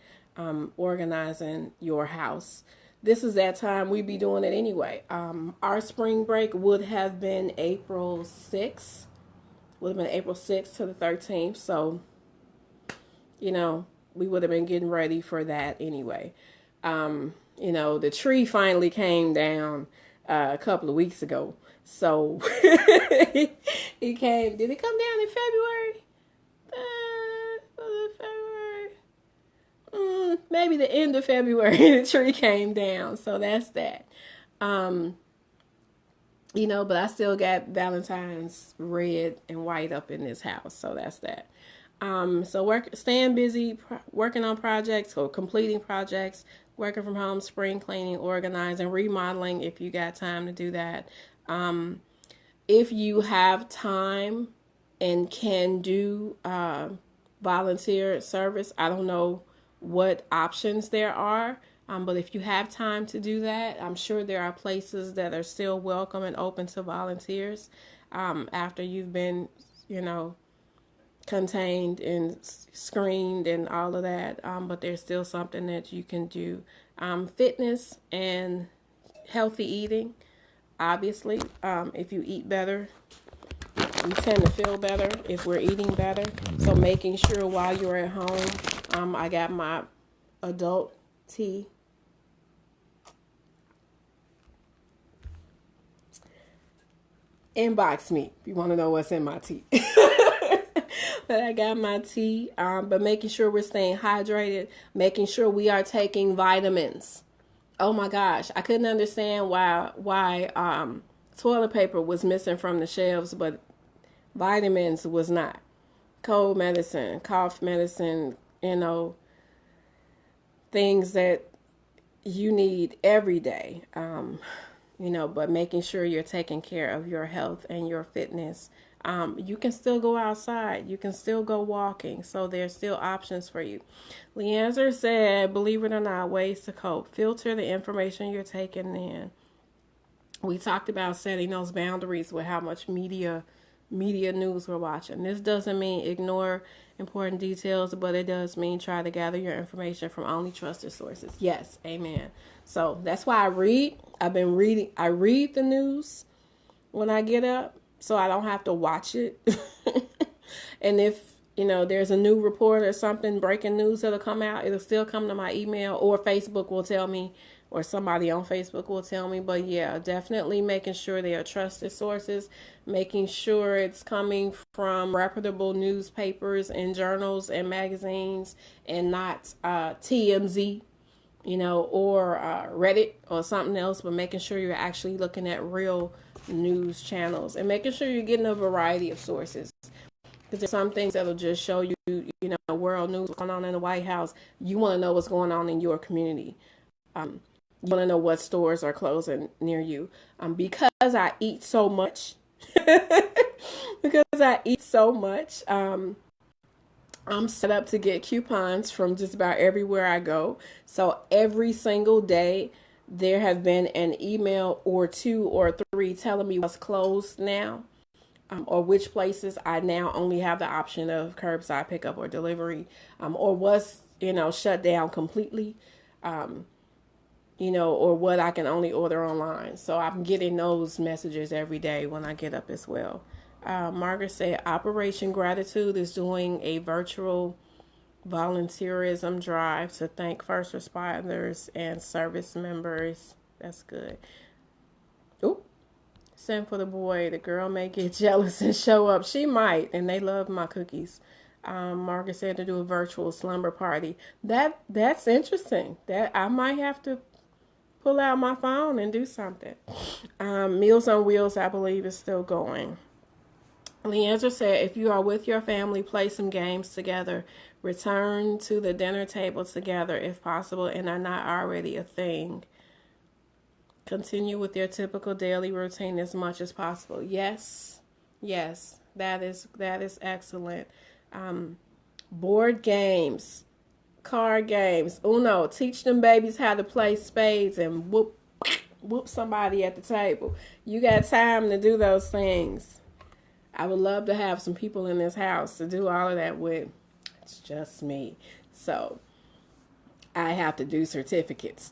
Organizing your house. This is that time. We'd be doing it anyway. Our spring break would have been April 6th. Would have been April 6th to the 13th. So, we would have been getting ready for that anyway. The tree finally came down a couple of weeks ago. So it came. Did it come down in February? Was it February? Maybe the end of February the tree came down. So that's that. But I still got Valentine's red and white up in this house. So that's that. So staying busy, working on projects or completing projects, working from home, spring cleaning, organizing, remodeling if you got time to do that. If you have time and can do volunteer service, I don't know what options there are. But if you have time to do that, I'm sure there are places that are still welcome and open to volunteers after you've been, contained and screened and all of that. But there's still something that you can do. Fitness and healthy eating, obviously. If you eat better, we tend to feel better if we're eating better. So making sure while you're at home, I got my adult tea. Inbox me if you want to know what's in my tea. But I got my tea. But making sure we're staying hydrated, making sure we are taking vitamins. Oh my gosh, I couldn't understand why toilet paper was missing from the shelves, but vitamins was not. Cold medicine, cough medicine, things that you need every day. But making sure you're taking care of your health and your fitness. You can still go outside. You can still go walking. So there's still options for you. Leanzer said, believe it or not, ways to cope. Filter the information you're taking in. We talked about setting those boundaries with how much media news we're watching. This doesn't mean ignore important details, but it does mean try to gather your information from only trusted sources. Yes, amen. So that's why I read. I read the news when I get up, so I don't have to watch it. And if, there's a new report or something, breaking news that'll come out, it'll still come to my email, or Facebook will tell me, or somebody on Facebook will tell me. But yeah, definitely making sure they are trusted sources, making sure it's coming from reputable newspapers and journals and magazines and not TMZ, or Reddit or something else, but making sure you're actually looking at real news channels and making sure you're getting a variety of sources. Because there's some things that'll just show you, world news, what's going on in the White House. You want to know what's going on in your community. You want to know what stores are closing near you. Because I eat so much, I'm set up to get coupons from just about everywhere I go. So every single day, there have been an email or 2 or 3 telling me what's closed now, or which places I now only have the option of curbside pickup or delivery, or what's, shut down completely, or what I can only order online. So I'm getting those messages every day when I get up as well. Margaret said Operation Gratitude is doing a virtual volunteerism drive to thank first responders and service members. That's good. Ooh. Send for the boy. The girl may get jealous and show up. She might, and they love my cookies. Margaret said to do a virtual slumber party. That's interesting. That I might have to pull out my phone and do something. Meals on Wheels, I believe, is still going. Leandra said, if you are with your family, play some games together. Return to the dinner table together if possible and are not already a thing. Continue with your typical daily routine as much as possible. Yes, that is excellent. Board games, card games, Uno. Teach them babies how to play spades and whoop somebody at the table. You got time to do those things. I would love to have some people in this house to do all of that with. It's just me. So I have to do certificates.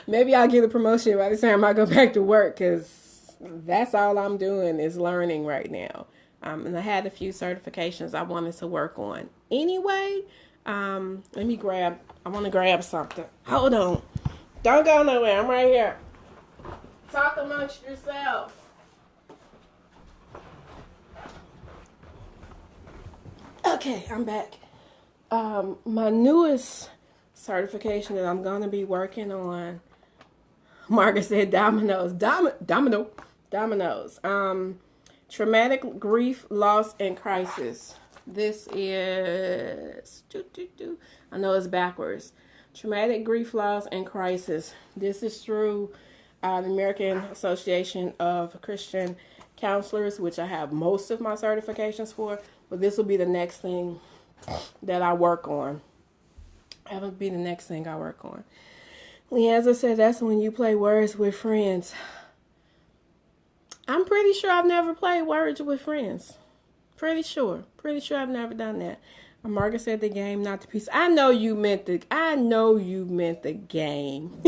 Maybe I'll get a promotion by the time I go back to work, because that's all I'm doing is learning right now. And I had a few certifications I wanted to work on. Anyway, I want to grab something. Hold on. Don't go nowhere. I'm right here. Talk amongst yourself. Okay, I'm back. My newest certification that I'm going to be working on, Margaret said dominoes. Dominoes. Traumatic grief, loss, and crisis. This is, I know it's backwards. Traumatic grief, loss, and crisis. This is through the American Association of Christian Counselors, which I have most of my certifications for, but this will be the next thing that I work on. That would be the next thing I work on. Leanza said that's when you play words with friends. I'm pretty sure I've never played words with friends. Pretty sure I've never done that. Margaret said the game, not the piece. I know you meant the game.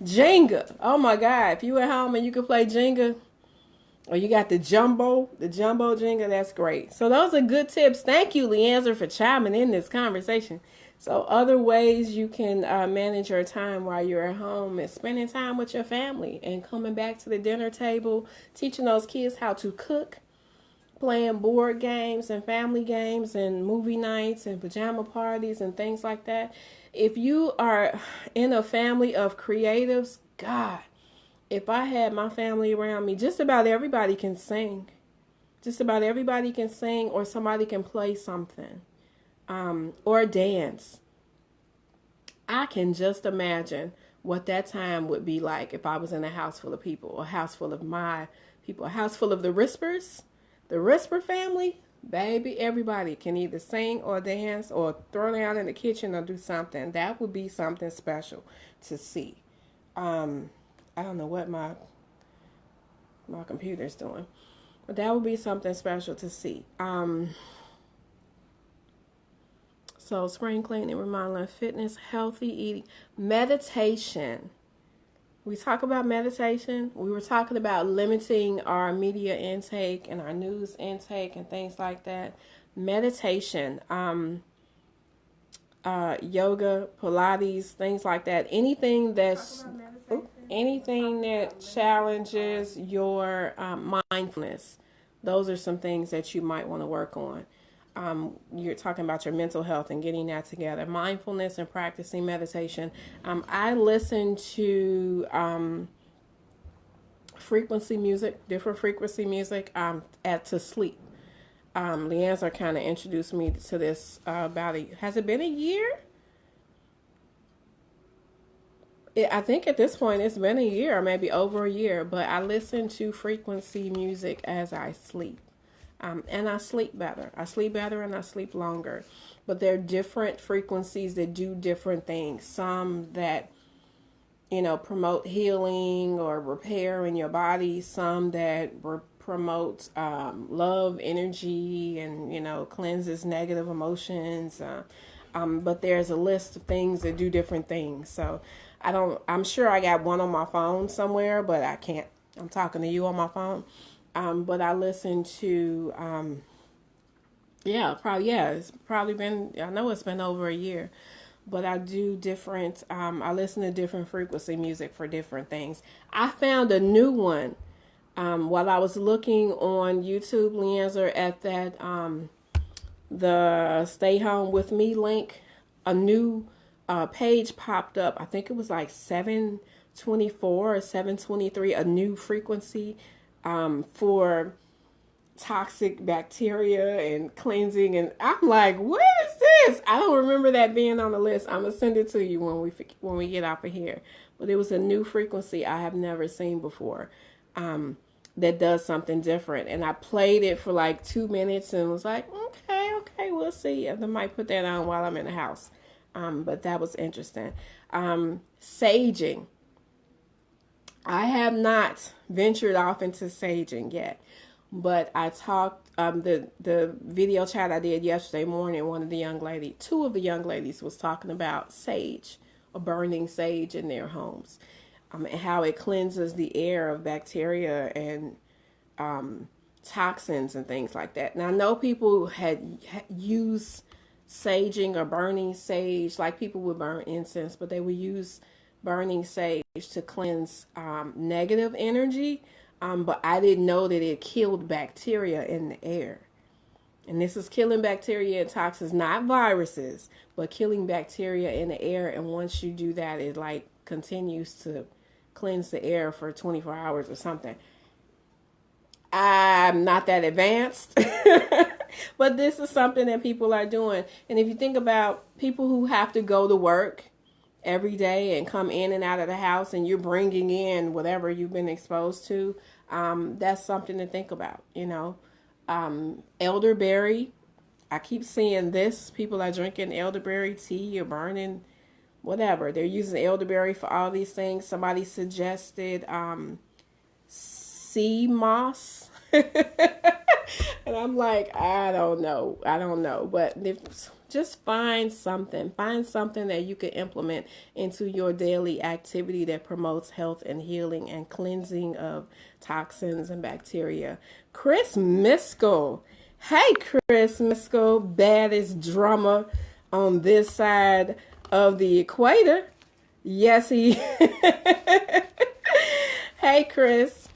Jenga. Oh my God. If you at home and you can play Jenga, or you got the jumbo Jenga, that's great. So those are good tips. Thank you, Leanza, for chiming in this conversation. So other ways you can manage your time while you're at home is spending time with your family and coming back to the dinner table, teaching those kids how to cook, playing board games and family games and movie nights and pajama parties and things like that. If you are in a family of creatives, God, if I had my family around me, just about everybody can sing. Just about everybody can sing, or somebody can play something. Or dance. I can just imagine what that time would be like if I was in a house full of people, a house full of my people, a house full of the Rispers, the Risper family. Baby, everybody can either sing or dance or throw down in the kitchen or do something. That would be something special to see. I don't know what my computer's doing, but that would be something special to see. So spring cleaning, remodeling, fitness, healthy eating, meditation. We talk about meditation. We were talking about limiting our media intake and our news intake and things like that. Meditation, yoga, Pilates, things like that. Anything that challenges your mindfulness. Those are some things that you might want to work on. You're talking about your mental health and getting that together. Mindfulness and practicing meditation. I listen to frequency music, different frequency music to sleep. Leanza kind of introduced me to this has it been a year? I think at this point it's been a year, or maybe over a year, but I listen to frequency music as I sleep. And I sleep better. I sleep better and I sleep longer. But there are different frequencies that do different things. Some that, promote healing or repair in your body. Some that promote love, energy, and, cleanses negative emotions. But there's a list of things that do different things. So I'm sure I got one on my phone somewhere, but I can't. I'm talking to you on my phone. But I listen to, it's probably been, I know it's been over a year, but I do different, I listen to different frequency music for different things. I found a new one, while I was looking on YouTube, Leanza, at that, the Stay Home With Me link, a new, page popped up. I think it was like 724 or 723, a new frequency for toxic bacteria and cleansing, and I'm like, what is this? I don't remember that being on the list. I'm gonna send it to you when we get off of here. But it was a new frequency I have never seen before, that does something different. And I played it for like 2 minutes and was like, okay, we'll see. I might put that on while I'm in the house. But that was interesting. Saging. I have not ventured off into saging yet, but I talked, the video chat I did yesterday morning, two of the young ladies was talking about sage, or burning sage in their homes, and how it cleanses the air of bacteria and toxins and things like that. Now I know people had used saging or burning sage, like people would burn incense, but they would use burning sage to cleanse negative energy, but I didn't know that it killed bacteria in the air. And this is killing bacteria and toxins, not viruses, but killing bacteria in the air. And once you do that, it like continues to cleanse the air for 24 hours or something. I'm not that advanced, but this is something that people are doing. And if you think about people who have to go to work every day and come in and out of the house, and you're bringing in whatever you've been exposed to, that's something to think about. Elderberry. I keep seeing this. People are drinking elderberry tea or burning whatever. They're using elderberry for all these things. Somebody suggested sea moss. And I'm like, I don't know. But just find something that you can implement into your daily activity that promotes health and healing and cleansing of toxins and bacteria. Chris Miskell. Hey, Chris Miskell, baddest drummer on this side of the equator. Yes, he. Hey, Chris.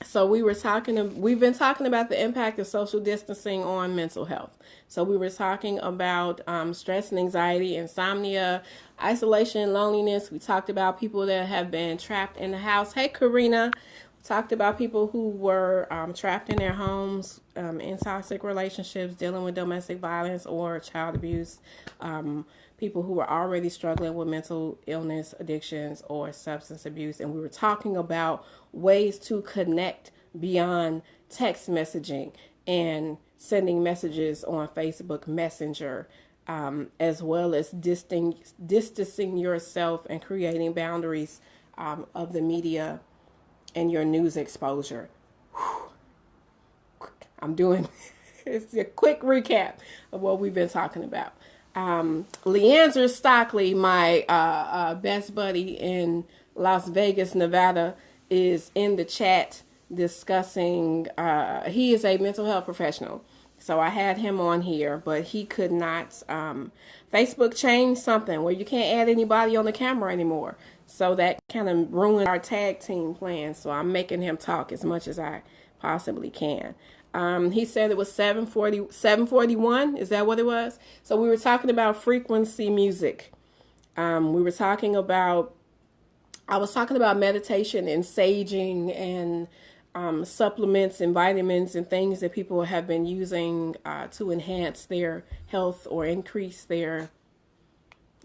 So we've been talking about the impact of social distancing on mental health. So we were talking about stress and anxiety, insomnia, isolation, loneliness. We talked about people that have been trapped in the house. Hey, Karina. We talked about people who were trapped in their homes, in toxic relationships, dealing with domestic violence or child abuse. People who were already struggling with mental illness, addictions, or substance abuse. And we were talking about ways to connect beyond text messaging and sending messages on Facebook Messenger, as well as distancing yourself and creating boundaries of the media and your news exposure. I'm doing it's a quick recap of what we've been talking about. Leandra Stockley, my best buddy in Las Vegas, Nevada, is in the chat discussing, he is a mental health professional. So I had him on here, but he could not, Facebook changed something where you can't add anybody on the camera anymore. So that kind of ruined our tag team plan. So I'm making him talk as much as I possibly can. He said it was 741. Is that what it was? So we were talking about frequency music. I was talking about meditation and saging and supplements and vitamins and things that people have been using to enhance their health or increase their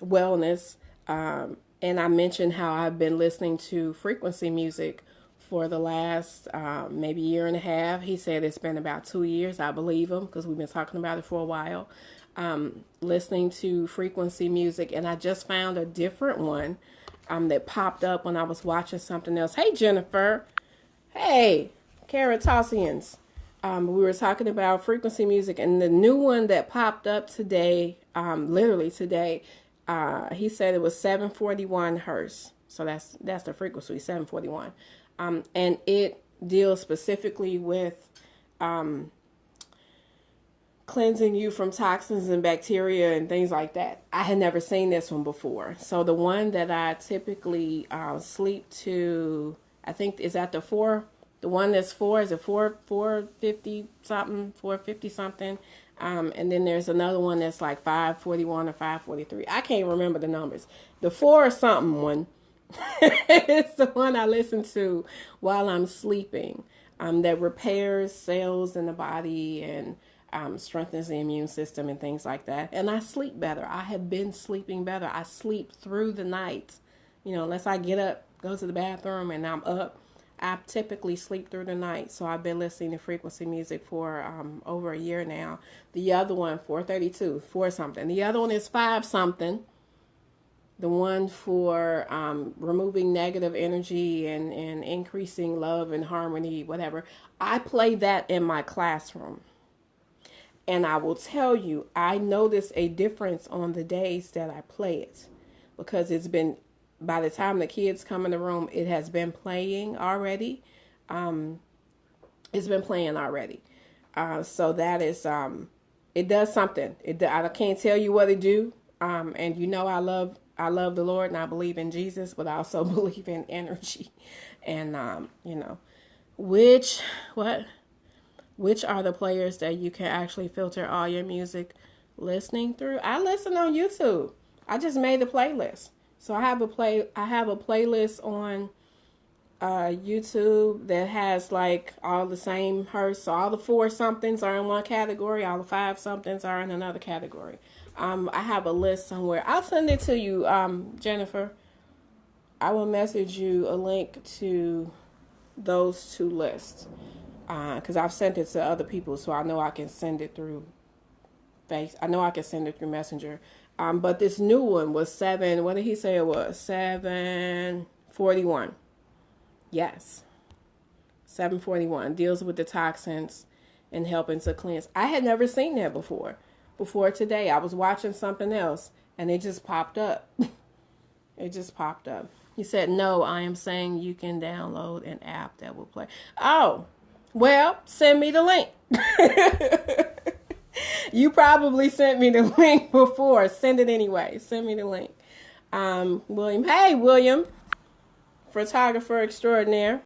wellness. And I mentioned how I've been listening to frequency music for the last maybe year and a half. He said it's been about 2 years. I believe him because we've been talking about it for a while. Listening to frequency music, and I just found a different one that popped up when I was watching something else. Hey, Jennifer. Hey, Caratosians. We were talking about frequency music, and the new one that popped up today, literally today, he said it was 741 hertz. So that's the frequency, 741. And it deals specifically with cleansing you from toxins and bacteria and things like that. I had never seen this one before. So the one that I typically sleep to, I think is at the 4. The one that's 4 is a 450 something. And then there's another one that's like 541 or 543. I can't remember the numbers. The 4 or something one. It's the one I listen to while I'm sleeping, that repairs cells in the body and strengthens the immune system and things like that. And I sleep better. I have been sleeping better. I sleep through the night. Unless I get up, go to the bathroom, and I'm up, I typically sleep through the night. So I've been listening to frequency music for over a year now. The other one, 432, 4 something. The other one is 5 something. The one for removing negative energy and increasing love and harmony, whatever. I play that in my classroom. And I will tell you, I notice a difference on the days that I play it. Because it's been, by the time the kids come in the room, it has been playing already. It's been playing already. So that is, it does something. I can't tell you what it do. And I love the Lord and I believe in Jesus, but I also believe in energy. And, which are the players that you can actually filter all your music listening through? I listen on YouTube. I just made a playlist. So I have a playlist on YouTube that has like all the same hearse. So all the 4 somethings are in one category, all the 5 somethings are in another category. I have a list somewhere. I'll send it to you, Jennifer. I will message you a link to those 2 lists because I've sent it to other people, so I know I can send it through I know I can send it through Messenger. But this new one was 7. What did he say it was? 741. Yes, 741 deals with the toxins and helping to cleanse. I had never seen that before. Before today, I was watching something else and it just popped up. It just popped up. He said, "No, I am saying you can download an app that will play." Oh, well, send me the link. You probably sent me the link before. Send it anyway. Send me the link. William. Hey, William. Photographer extraordinaire.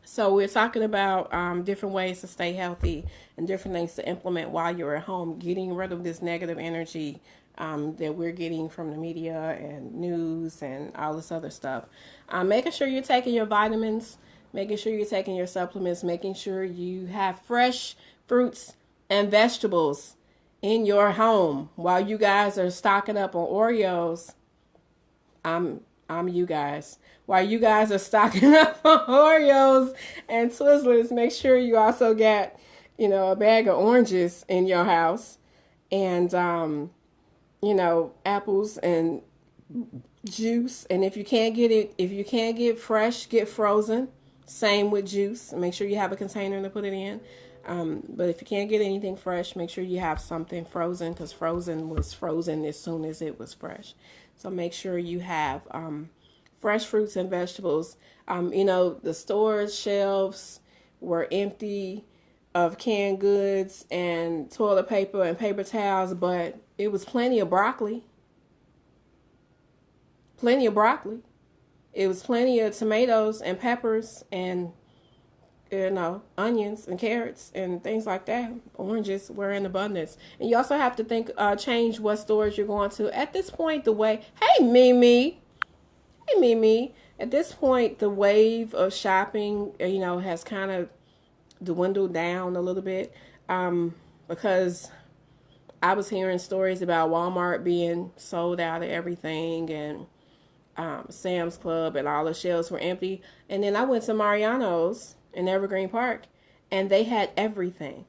So we're talking about different ways to stay healthy and different things to implement while you're at home, getting rid of this negative energy that we're getting from the media and news and all this other stuff. Making sure you're taking your vitamins, making sure you're taking your supplements, making sure you have fresh fruits and vegetables in your home while you guys are stocking up on Oreos. I'm you guys. While you guys are stocking up on Oreos and Twizzlers, make sure you also get, a bag of oranges in your house and, apples and juice. And if you can't get fresh, get frozen. Same with juice. Make sure you have a container to put it in. But if you can't get anything fresh, make sure you have something frozen because frozen was frozen as soon as it was fresh. So make sure you have fresh fruits and vegetables. The store's shelves were empty of canned goods and toilet paper and paper towels, but it was plenty of broccoli. Plenty of broccoli. It was plenty of tomatoes and peppers and onions and carrots and things like that. Oranges were in abundance. And you also have to change what stores you're going to. At this point, hey, Mimi. At this point, the wave of shopping, has kind of dwindled down a little bit because I was hearing stories about Walmart being sold out of everything and Sam's Club and all the shelves were empty. And then I went to Mariano's in Evergreen Park and they had everything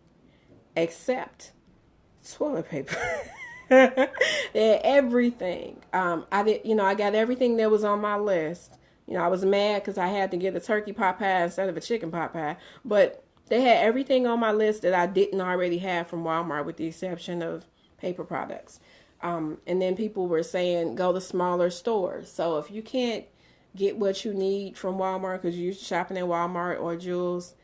except toilet paper. They had everything. I got everything that was on my list. I was mad because I had to get a turkey pot pie instead of a chicken pot pie. But they had everything on my list that I didn't already have from Walmart with the exception of paper products. And then people were saying go to smaller stores. So if you can't get what you need from Walmart because you're shopping at Walmart or Jewel's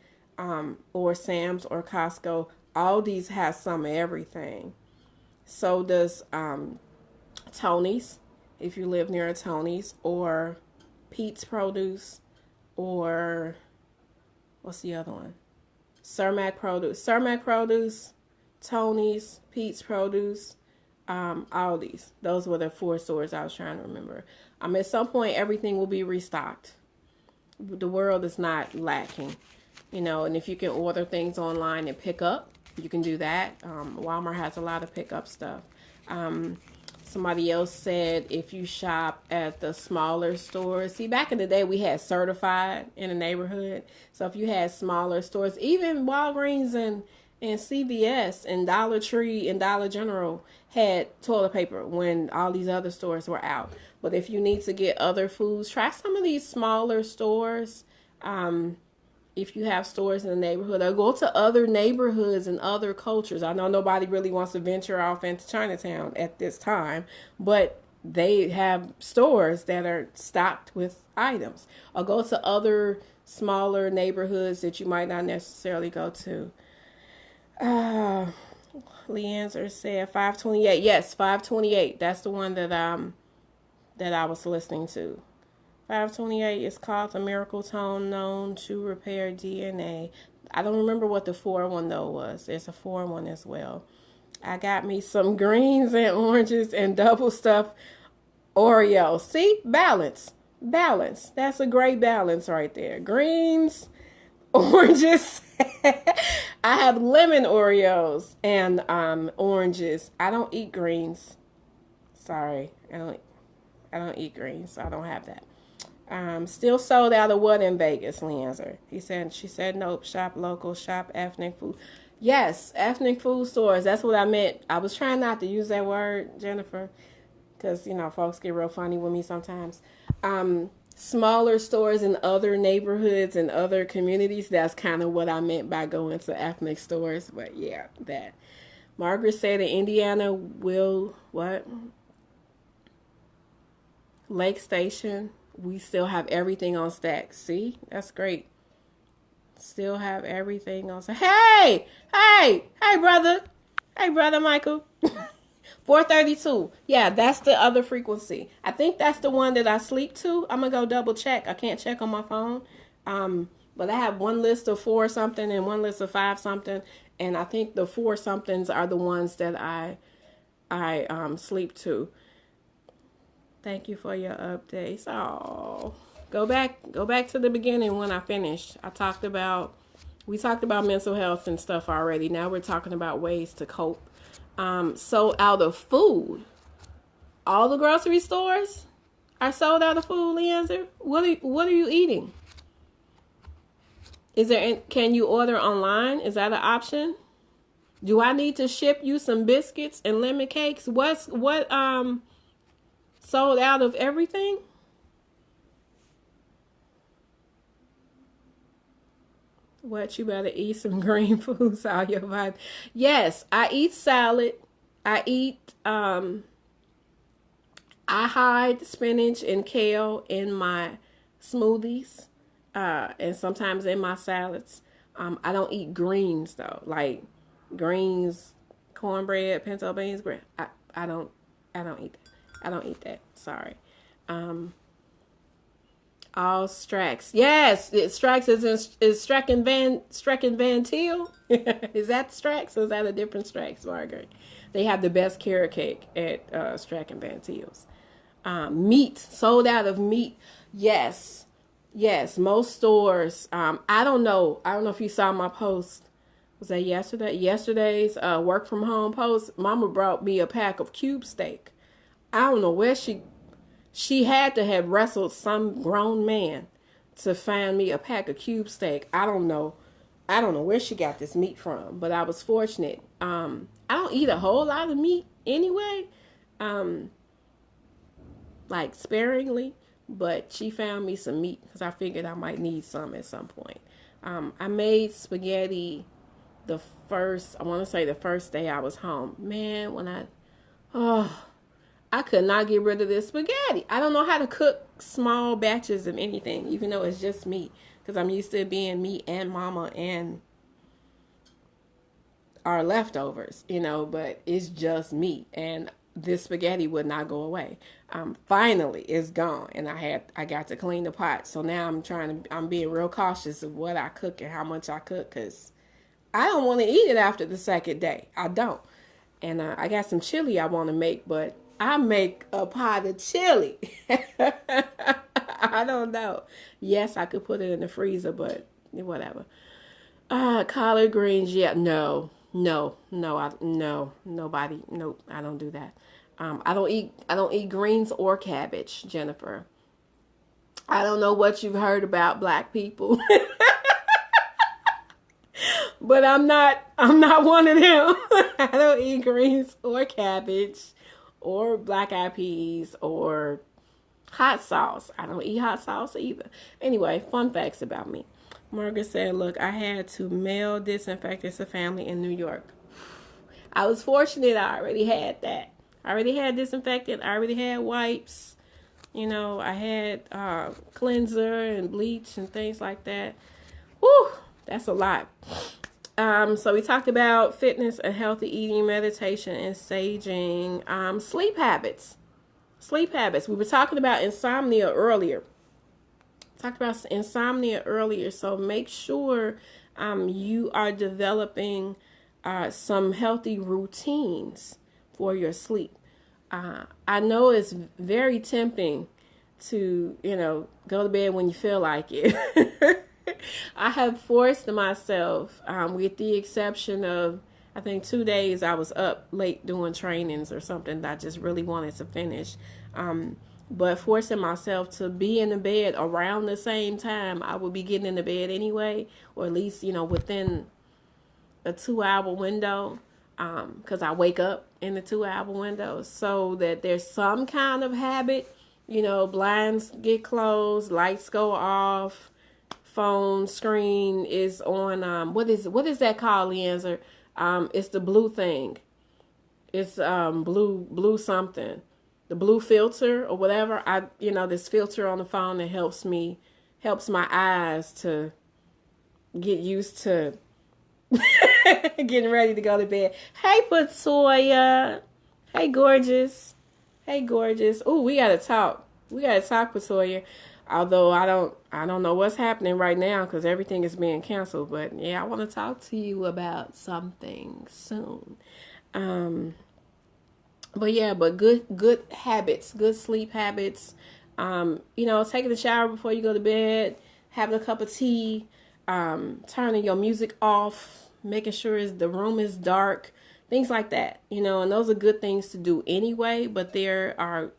or Sam's or Costco, Aldi's has some of everything. So does Tony's, if you live near a Tony's, or Pete's Produce, or what's the other one? Cermak Produce, Tony's, Pete's Produce, Aldi's. Those were the 4 stores I was trying to remember. At some point, everything will be restocked. The world is not lacking, and if you can order things online and pick up, you can do that. Walmart has a lot of pickup stuff. Somebody else said if you shop at the smaller stores, see, back in the day we had certified in the neighborhood. So if you had smaller stores, even Walgreens and CVS and Dollar Tree and Dollar General had toilet paper when all these other stores were out. But if you need to get other foods, try some of these smaller stores. If you have stores in the neighborhood, or go to other neighborhoods and other cultures. I know nobody really wants to venture off into Chinatown at this time, but they have stores that are stocked with items. Or go to other smaller neighborhoods that you might not necessarily go to. Leanne said 528. Yes, 528. That's the one that I was listening to. 528 is called the miracle tone known to repair DNA. I don't remember what the 4 one though was. There's a 4 one as well. I got me some greens and oranges and double stuffed Oreos. See? Balance. Balance. That's a great balance right there. Greens, oranges. I have lemon Oreos and oranges. I don't eat greens. Sorry, I don't eat greens, so I don't have that. Still sold out of what in Vegas, Leanzer? She said nope. Shop local. Shop ethnic food. Yes, ethnic food stores. That's what I meant. I was trying not to use that word, Jennifer, because folks get real funny with me sometimes. Smaller stores in other neighborhoods and other communities. That's kind of what I meant by going to ethnic stores. But yeah, that. Margaret said in Indiana will what? Lake Station. We still have everything on stack. See, that's great. Still have everything on stack. Hey, brother. Hey, brother Michael. 432. Yeah, that's the other frequency. I think that's the one that I sleep to. I'm going to go double check. I can't check on my phone. But I have one list of 4 something and one list of 5 something. And I think the 4 somethings are the ones that I sleep to. Thank you for your updates. Oh, go back to the beginning when I finished. We talked about mental health and stuff already. Now we're talking about ways to cope. So out of food, all the grocery stores are sold out of food, Leanzer. What are you eating? Can you order online? Is that an option? Do I need to ship you some biscuits and lemon cakes? What sold out of everything? What, you better eat some green foods all your life. Yes, I eat salad. I hide spinach and kale in my smoothies, and sometimes in my salads. I don't eat greens though, like greens, cornbread, pinto beans, bread. I don't eat that. I don't eat that. Sorry. All Strax. Yes, Strax is Stracken Van Til. Is that Strax or is that a different Strax, Margaret? They have the best carrot cake at Stracken Van Til's. Meat, sold out of meat. Yes, most stores. I don't know if you saw my post. Was that yesterday? Yesterday's work from home post. Mama brought me a pack of cube steak. I don't know where she had to have wrestled some grown man to find me a pack of cube steak. I don't know where she got this meat from, but I was fortunate. I don't eat a whole lot of meat anyway, like sparingly, but she found me some meat because I figured I might need some at some point. I made spaghetti the first day I was home. Man, I could not get rid of this spaghetti. I don't know how to cook small batches of anything, even though it's just meat. Because I'm used to it being me and mama and our leftovers, but it's just meat. And this spaghetti would not go away. Finally, it's gone. And I got to clean the pot. So now I'm being real cautious of what I cook and how much I cook. Because I don't want to eat it after the second day. I don't. And I got some chili I want to make, but I make a pot of chili. I don't know. Yes, I could put it in the freezer, but whatever. Collard greens, yeah, no, nobody, nope, I don't do that. I don't eat greens or cabbage, Jennifer. I don't know what you've heard about black people. But I'm not one of them. I don't eat greens or cabbage or black eyed peas or hot sauce. I don't eat hot sauce either. Anyway, fun facts about me. Margaret said, look, I had to mail disinfectants to family in New York. I was fortunate I already had that. I already had disinfectant. I already had wipes. I had cleanser and bleach and things like that. Whew, that's a lot. So we talked about fitness and healthy eating, meditation, and saging. Sleep habits. We were talking about insomnia earlier. So make sure you are developing some healthy routines for your sleep. I know it's very tempting to, go to bed when you feel like it. I have forced myself, with the exception of, I think 2 days I was up late doing trainings or something that I just really wanted to finish. But forcing myself to be in the bed around the same time I would be getting in the bed anyway, or at least, within a 2-hour window, because I wake up in the 2-hour window, so that there's some kind of habit, blinds get closed, lights go off, phone screen is on, what is that called, Leanza? It's the blue thing. It's blue something. The blue filter or whatever. This filter on the phone that helps my eyes to get used to getting ready to go to bed. Hey, Patoya. Hey, gorgeous. Hey, gorgeous. Ooh, we gotta talk. Patoya. Although I don't know what's happening right now because everything is being canceled. But yeah, I want to talk to you about something soon. But good habits, good sleep habits. Taking a shower before you go to bed, having a cup of tea, turning your music off, making sure the room is dark, things like that, and those are good things to do anyway, but there are,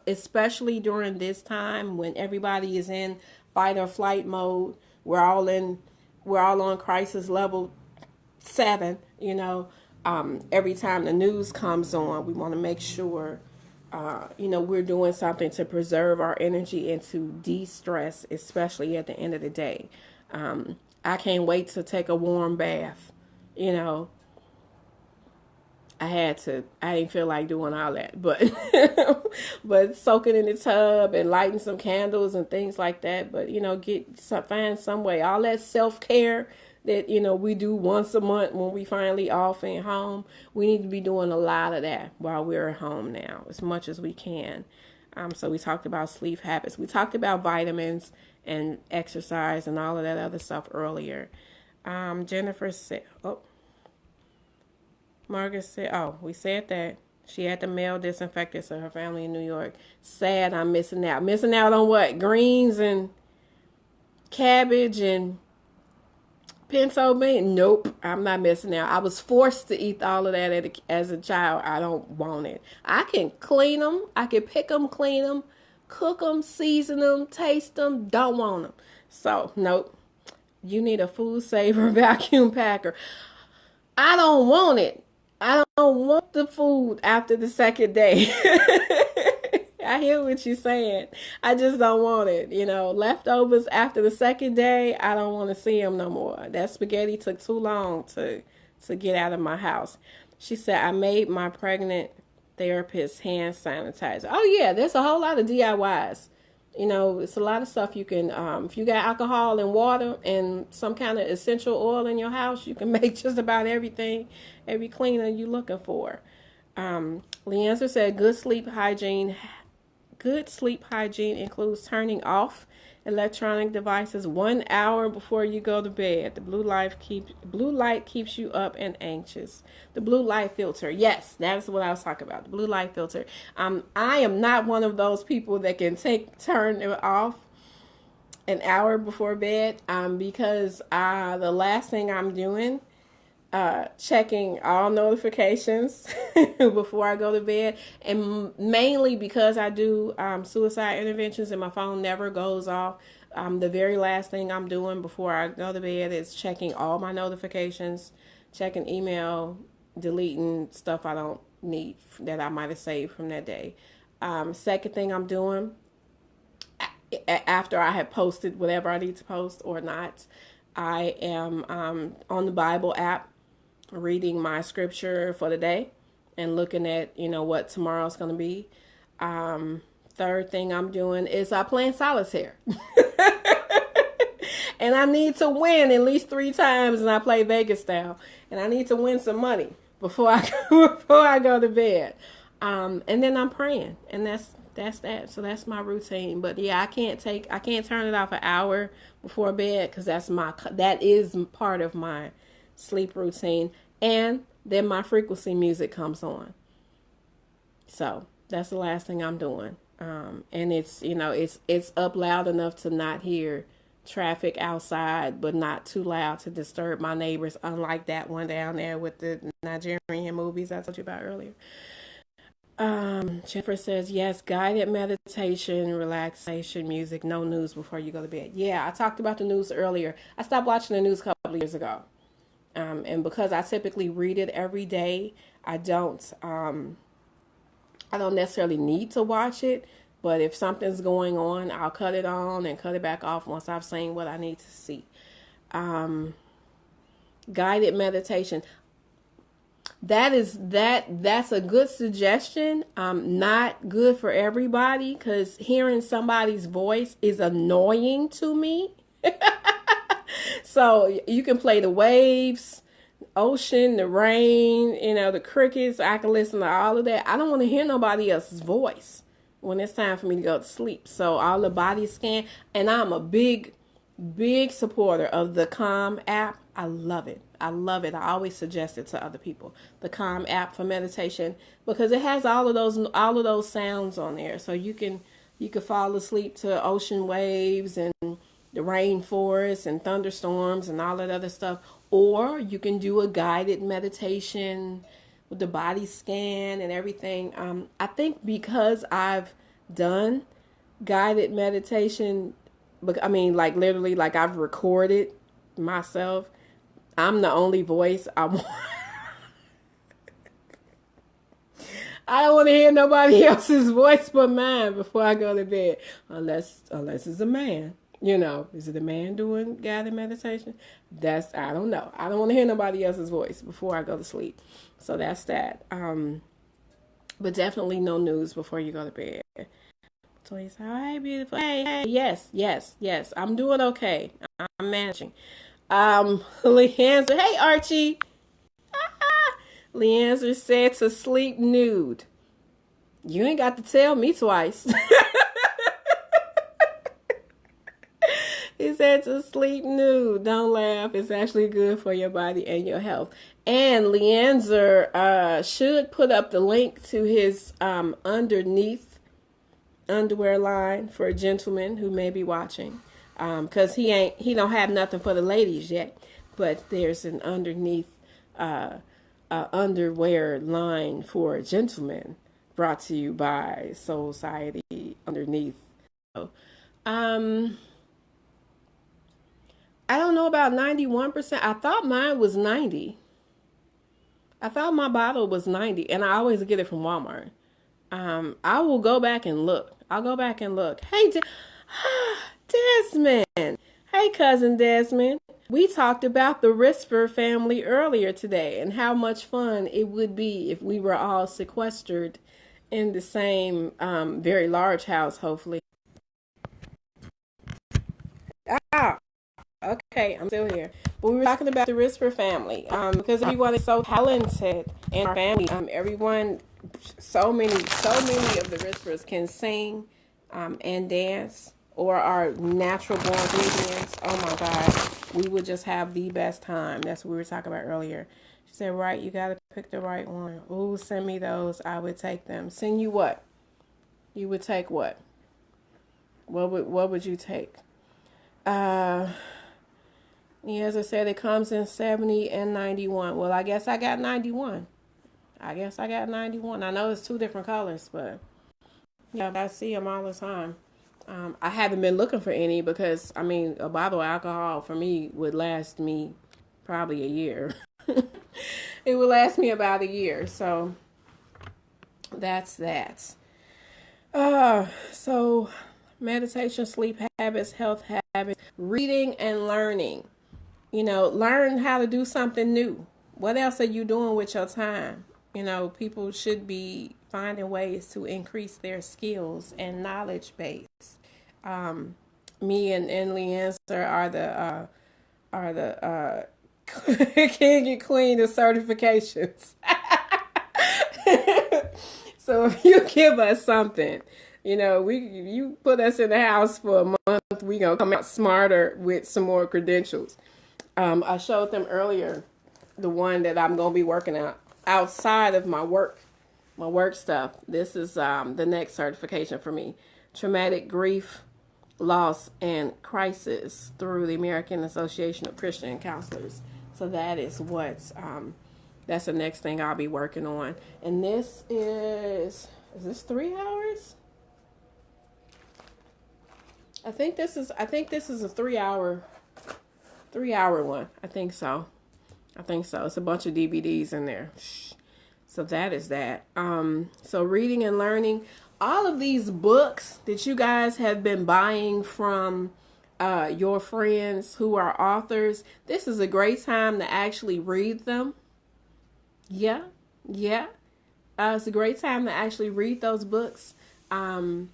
especially during this time when everybody is in fight or flight mode, we're all on crisis level 7, every time the news comes on, we want to make sure, we're doing something to preserve our energy and to de-stress, especially at the end of the day. I can't wait to take a warm bath, I didn't feel like doing all that, but soaking in the tub and lighting some candles and things like that. But, find some way, all that self-care that, we do once a month when we finally off and home. We need to be doing a lot of that while we're at home now, as much as we can. So we talked about sleep habits. We talked about vitamins and exercise and all of that other stuff earlier. Jennifer said, Margaret said, we said that. She had the mail disinfected to her family in New York. Sad I'm missing out. Missing out on what? Greens and cabbage and pinto bean? Nope, I'm not missing out. I was forced to eat all of that as a child. I don't want it. I can clean them. I can pick them, clean them, cook them, season them, taste them. Don't want them. So, nope. You need a food saver vacuum packer. I don't want it. I don't want the food after the second day. I hear what you're saying. I just don't want it. Leftovers after the second day, I don't want to see them no more. That spaghetti took too long to get out of my house. She said, I made my pregnant therapist hand sanitizer. Oh, yeah, there's a whole lot of DIYs. It's a lot of stuff you can, if you got alcohol and water and some kind of essential oil in your house, you can make just about everything, every cleaner you're looking for. Leanza said, good sleep hygiene includes turning off electronic devices 1 hour before you go to bed. The blue light keeps you up and anxious. The blue light filter. Yes, that's what I was talking about. The blue light filter. I am not one of those people that can turn it off an hour before bed, because the last thing I'm doing, checking all notifications before I go to bed, and mainly because I do suicide interventions and my phone never goes off. The very last thing I'm doing before I go to bed is checking all my notifications, checking email, deleting stuff I don't need that I might have saved from that day. Second thing I'm doing, after I have posted whatever I need to post or not, I am on the Bible app, reading my scripture for the day and looking at, what tomorrow's going to be. Third thing I'm doing is I playing solitaire. And I need to win at least 3 times, and I play Vegas style. And I need to win some money before I go to bed. And then I'm praying, and that's that. So that's my routine. But yeah, I can't turn it off an hour before bed, because that is part of my sleep routine. And then my frequency music comes on. So that's the last thing I'm doing. And it's up loud enough to not hear traffic outside, but not too loud to disturb my neighbors, unlike that one down there with the Nigerian movies I told you about earlier. Jennifer says, yes, guided meditation, relaxation music, no news before you go to bed. Yeah, I talked about the news earlier. I stopped watching the news a couple of years ago. And because I typically read it every day, I don't necessarily need to watch it. But if something's going on, I'll cut it on and cut it back off once I've seen what I need to see. Guided meditation. That's a good suggestion. Not good for everybody, because hearing somebody's voice is annoying to me. So you can play the waves, ocean, the rain, the crickets. I can listen to all of that. I don't want to hear nobody else's voice when it's time for me to go to sleep. So all the body scan, and I'm a big supporter of the Calm app. I love it. I always suggest it to other people. The Calm app for meditation, because it has all of those sounds on there. So you can fall asleep to ocean waves and the rainforest and thunderstorms and all that other stuff. Or you can do a guided meditation with the body scan and everything. I think because I've done guided meditation, like literally, like I've recorded myself. I'm the only voice I want. I don't want to hear nobody else's voice but mine before I go to bed, unless it's a man. Is it a man doing guided meditation? I don't know. I don't want to hear nobody else's voice before I go to sleep. So that's that. But definitely no news before you go to bed. So he's all right, beautiful. Hey, yes. I'm doing okay. I'm managing. Leanne, hey Archie. Leanne said to sleep nude. You ain't got to tell me twice. He said to sleep nude. Don't laugh. It's actually good for your body and your health. And Leanzer should put up the link to his underneath underwear line for gentlemen who may be watching. Because he don't have nothing for the ladies yet. But there's an underneath underwear line for gentlemen, brought to you by Soul Society Underneath. I don't know about 91%. I thought mine was 90. I thought my bottle was 90, and I always get it from Walmart. I will go back and look. I'll go back and look. Hey, Desmond. Hey, cousin Desmond. We talked about the Risper family earlier today and how much fun it would be if we were all sequestered in the same very large house, hopefully. Okay, I'm still here. But we were talking about the Risper family because everyone is so talented in our family. Everyone, so many of the Rispers can sing and dance, or are natural born comedians. Oh my God, we would just have the best time. That's what we were talking about earlier. She said, right, you got to pick the right one. Ooh, send me those. I would take them. Send you what? You would take what? What would you take? As I said, it comes in 70 and 91. Well, I guess I got 91. I know it's two different colors, but yeah, I see them all the time. I haven't been looking for any because, a bottle of alcohol for me would last me probably a year. It would last me about a year. So that's that. So meditation, sleep habits, health habits, reading and learning. Learn how to do something new. What else are you doing with your time? People should be finding ways to increase their skills and knowledge base. Me and Leanne are the king and queen of certifications. So if you give us something, you put us in the house for a month, we gonna come out smarter with some more credentials. I showed them earlier the one that I'm gonna be working out outside of my work my work stuff. This is the next certification for me. Traumatic grief, loss, and crisis through the American Association of Christian Counselors. So that is that's the next thing I'll be working on. And this is this 3 hours? I think this is a 3 hour one. I think so. It's a bunch of DVDs in there. So that is that. So reading and learning. All of these books that you guys have been buying from your friends who are authors, this is a great time to actually read them. Yeah. It's a great time to actually read those books. One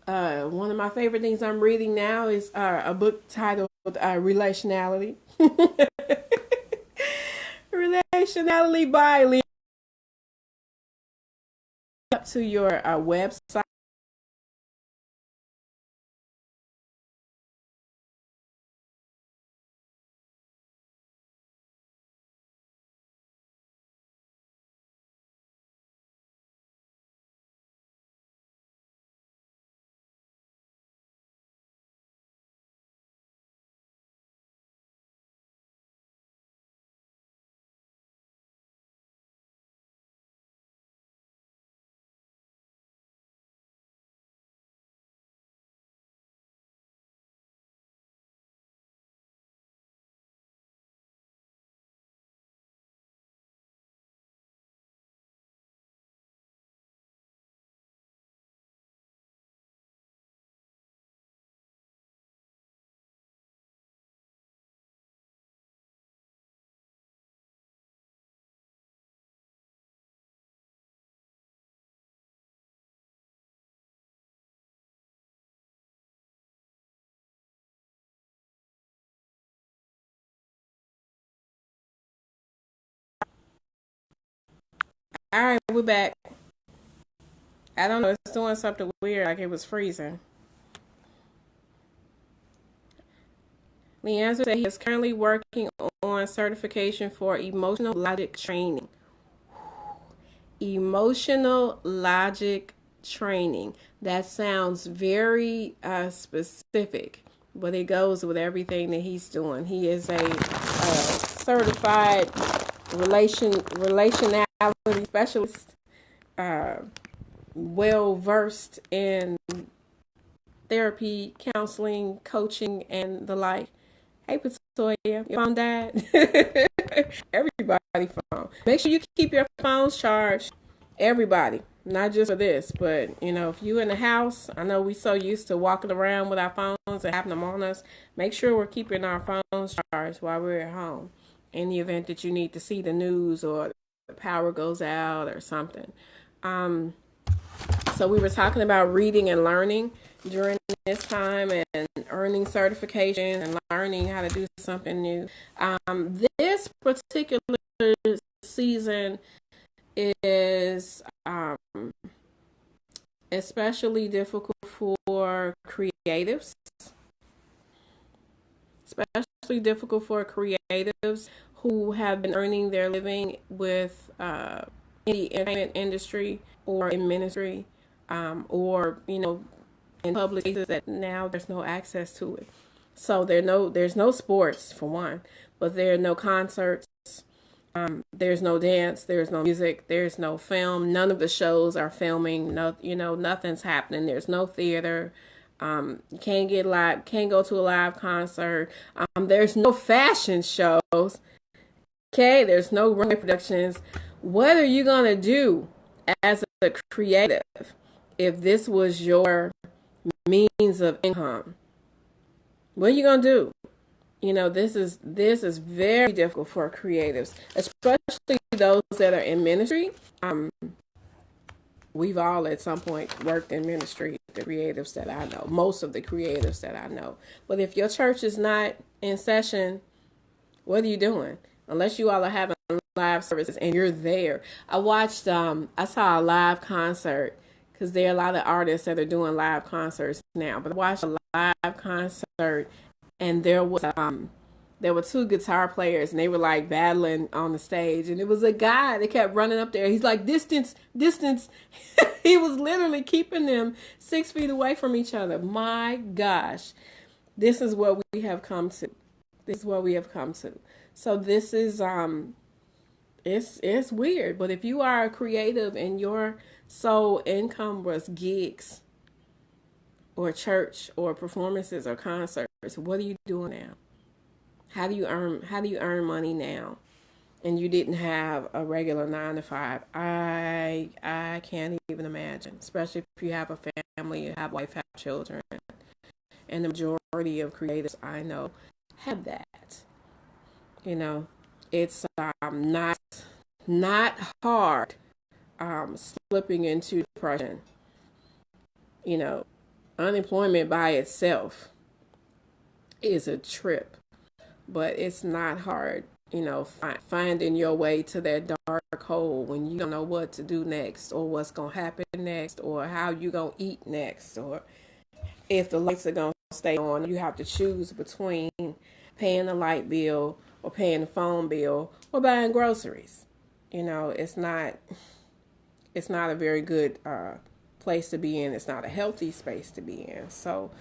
of my favorite things I'm reading now is a book titled Relationality. Relationality by Lee. Up to your website. All right, we're back. I don't know. It's doing something weird, like it was freezing. Leanne said he is currently working on certification for emotional logic training. Emotional logic training. That sounds very specific, but it goes with everything that he's doing. He is a certified relationality specialist, well versed in therapy, counseling, coaching, and the like. Hey, Patoya, your phone died. Everybody phone. Make sure you keep your phones charged. Everybody, not just for this, but if you in the house, I know we so used to walking around with our phones and having them on us. Make sure we're keeping our phones charged while we're at home. In the event that you need to see the news or the power goes out or something. So we were talking about reading and learning during this time and earning certification and learning how to do something new. This particular season is especially difficult for creatives. Especially difficult for creatives who have been earning their living with in the entertainment industry or in ministry, or in public places that now there's no access to it. So there's no sports for one, but there are no concerts. There's no dance. There's no music. There's no film. None of the shows are filming. No, nothing's happening. There's no theater. Can't go to a live concert. There's no fashion shows. Okay, there's no runway productions. What are you gonna do as a creative if this was your means of income? What are you gonna do? This is very difficult for creatives, especially those that are in ministry. We've all at some point worked in ministry, the creatives that I know, most of the creatives that I know. But if your church is not in session, what are you doing? Unless you all are having live services and you're there. I saw a live concert because there are a lot of artists that are doing live concerts now. But I watched a live concert and there was there were two guitar players and they were like battling on the stage, and it was a guy that kept running up there. He's like, distance, distance. He was literally keeping them 6 feet away from each other. My gosh, this is what we have come to. This is what we have come to. So this is it's weird, but if you are a creative and your sole income was gigs or church or performances or concerts, what are you doing now? How do you earn money now? And you didn't have a regular 9 to 5. I can't even imagine, especially if you have a family, you have wife, have children. And the majority of creators I know have that. You know, it's not hard slipping into depression. You know, unemployment by itself is a trip, but it's not hard, you know, finding your way to that dark hole when you don't know what to do next, or what's going to happen next, or how you going to eat next, or if the lights are going to stay on. You have to choose between paying the light bill or paying the phone bill or buying groceries. You know, it's not a very good place to be in. It's not a healthy space to be in. So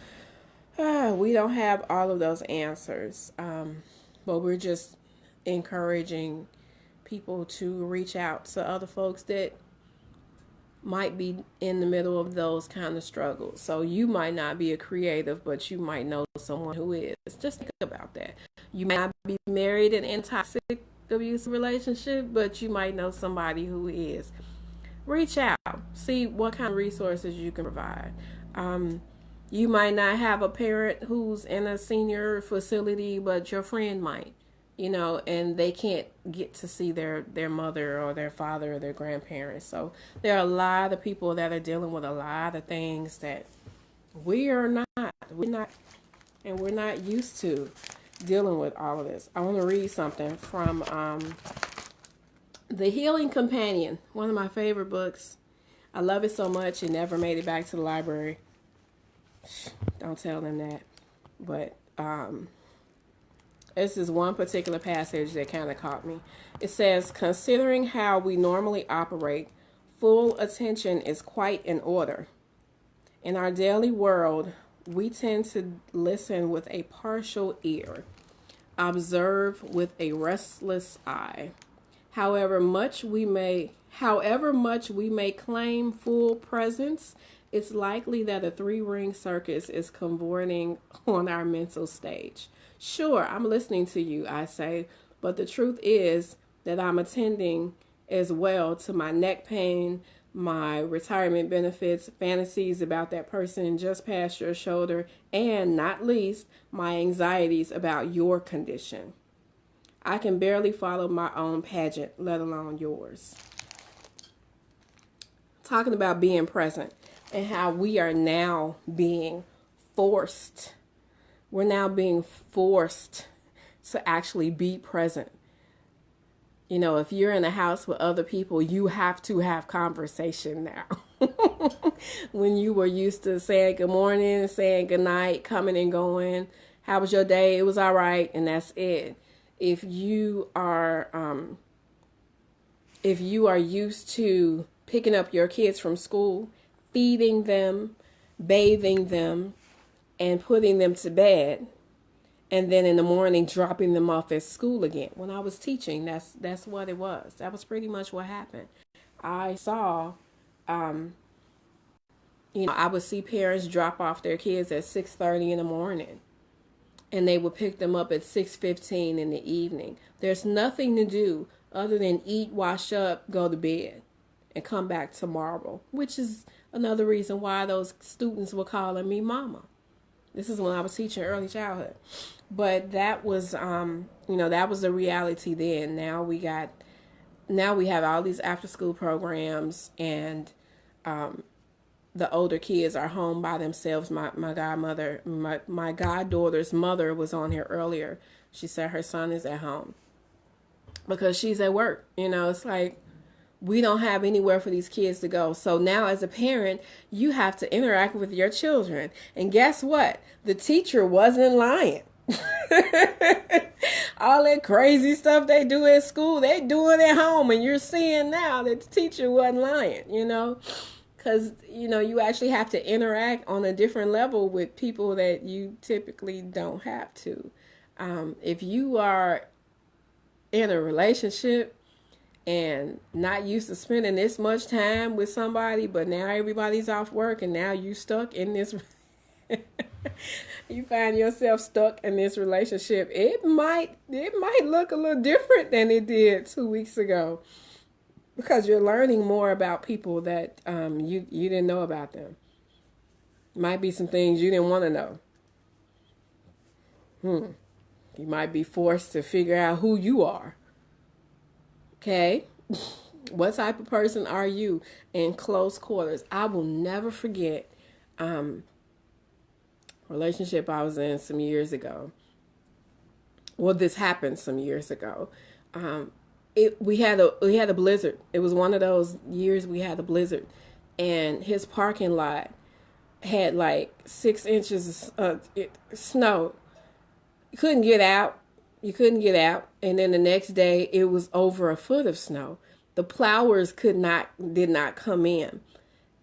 we don't have all of those answers, but we're just encouraging people to reach out to other folks that might be in the middle of those kind of struggles. So you might not be a creative, but you might know someone who is. Just think about that. You might not be married in a toxic, abusive relationship, but you might know somebody who is. Reach out. See what kind of resources you can provide. You might not have a parent who's in a senior facility, but your friend might, you know, and they can't get to see their mother or their father or their grandparents. So there are a lot of people that are dealing with a lot of things that we're not used to dealing with all of this. I want to read something from The Healing Companion, one of my favorite books. I love it so much it never made it back to the library. Don't tell them that. But this is one particular passage that kind of caught me. It says, considering how we normally operate, full attention is quite in order. In our daily world, we tend to listen with a partial ear, observe with a restless eye. However much we may claim full presence, it's likely that a 3-ring circus is cavorting on our mental stage. Sure, I'm listening to you, I say, but the truth is that I'm attending as well to my neck pain, my retirement benefits, fantasies about that person just past your shoulder, and not least, my anxieties about your condition. I can barely follow my own pageant, let alone yours. Talking about being present and how we are now being forced. We're now being forced to actually be present. You know, if you're in a house with other people, you have to have conversation now. When you were used to saying good morning, saying good night, coming and going, how was your day? It was all right, and that's it. If you are used to picking up your kids from school, feeding them, bathing them, and putting them to bed, and then in the morning dropping them off at school again. When I was teaching, that's what it was. That was pretty much what happened. I saw, I would see parents drop off their kids at 6:30 in the morning, and they would pick them up at 6:15 in the evening. There's nothing to do other than eat, wash up, go to bed, and come back tomorrow, which is another reason why those students were calling me mama. This is when I was teaching early childhood. But that was, that was the reality then. Now we have all these after school programs, and the older kids are home by themselves. My godmother, my goddaughter's mother was on here earlier. She said her son is at home because she's at work. It's like, we don't have anywhere for these kids to go. So now as a parent, you have to interact with your children. And guess what? The teacher wasn't lying. All that crazy stuff they do at school, they doing at home, and you're seeing now that the teacher wasn't lying, because you actually have to interact on a different level with people that you typically don't have to. If you are in a relationship and not used to spending this much time with somebody, but now everybody's off work and now you stuck in this you find yourself stuck in this relationship, it might look a little different than it did 2 weeks ago, because you're learning more about people that you didn't know about them. Might be some things you didn't want to know. You might be forced to figure out who you are. Okay? What type of person are you in close quarters? I will never forget relationship I was in some years ago. Well, this happened some years ago. We had a blizzard. It was one of those years we had a blizzard, and his parking lot had like 6 inches of snow. You couldn't get out. And then the next day it was over a foot of snow. The plowers did not come in.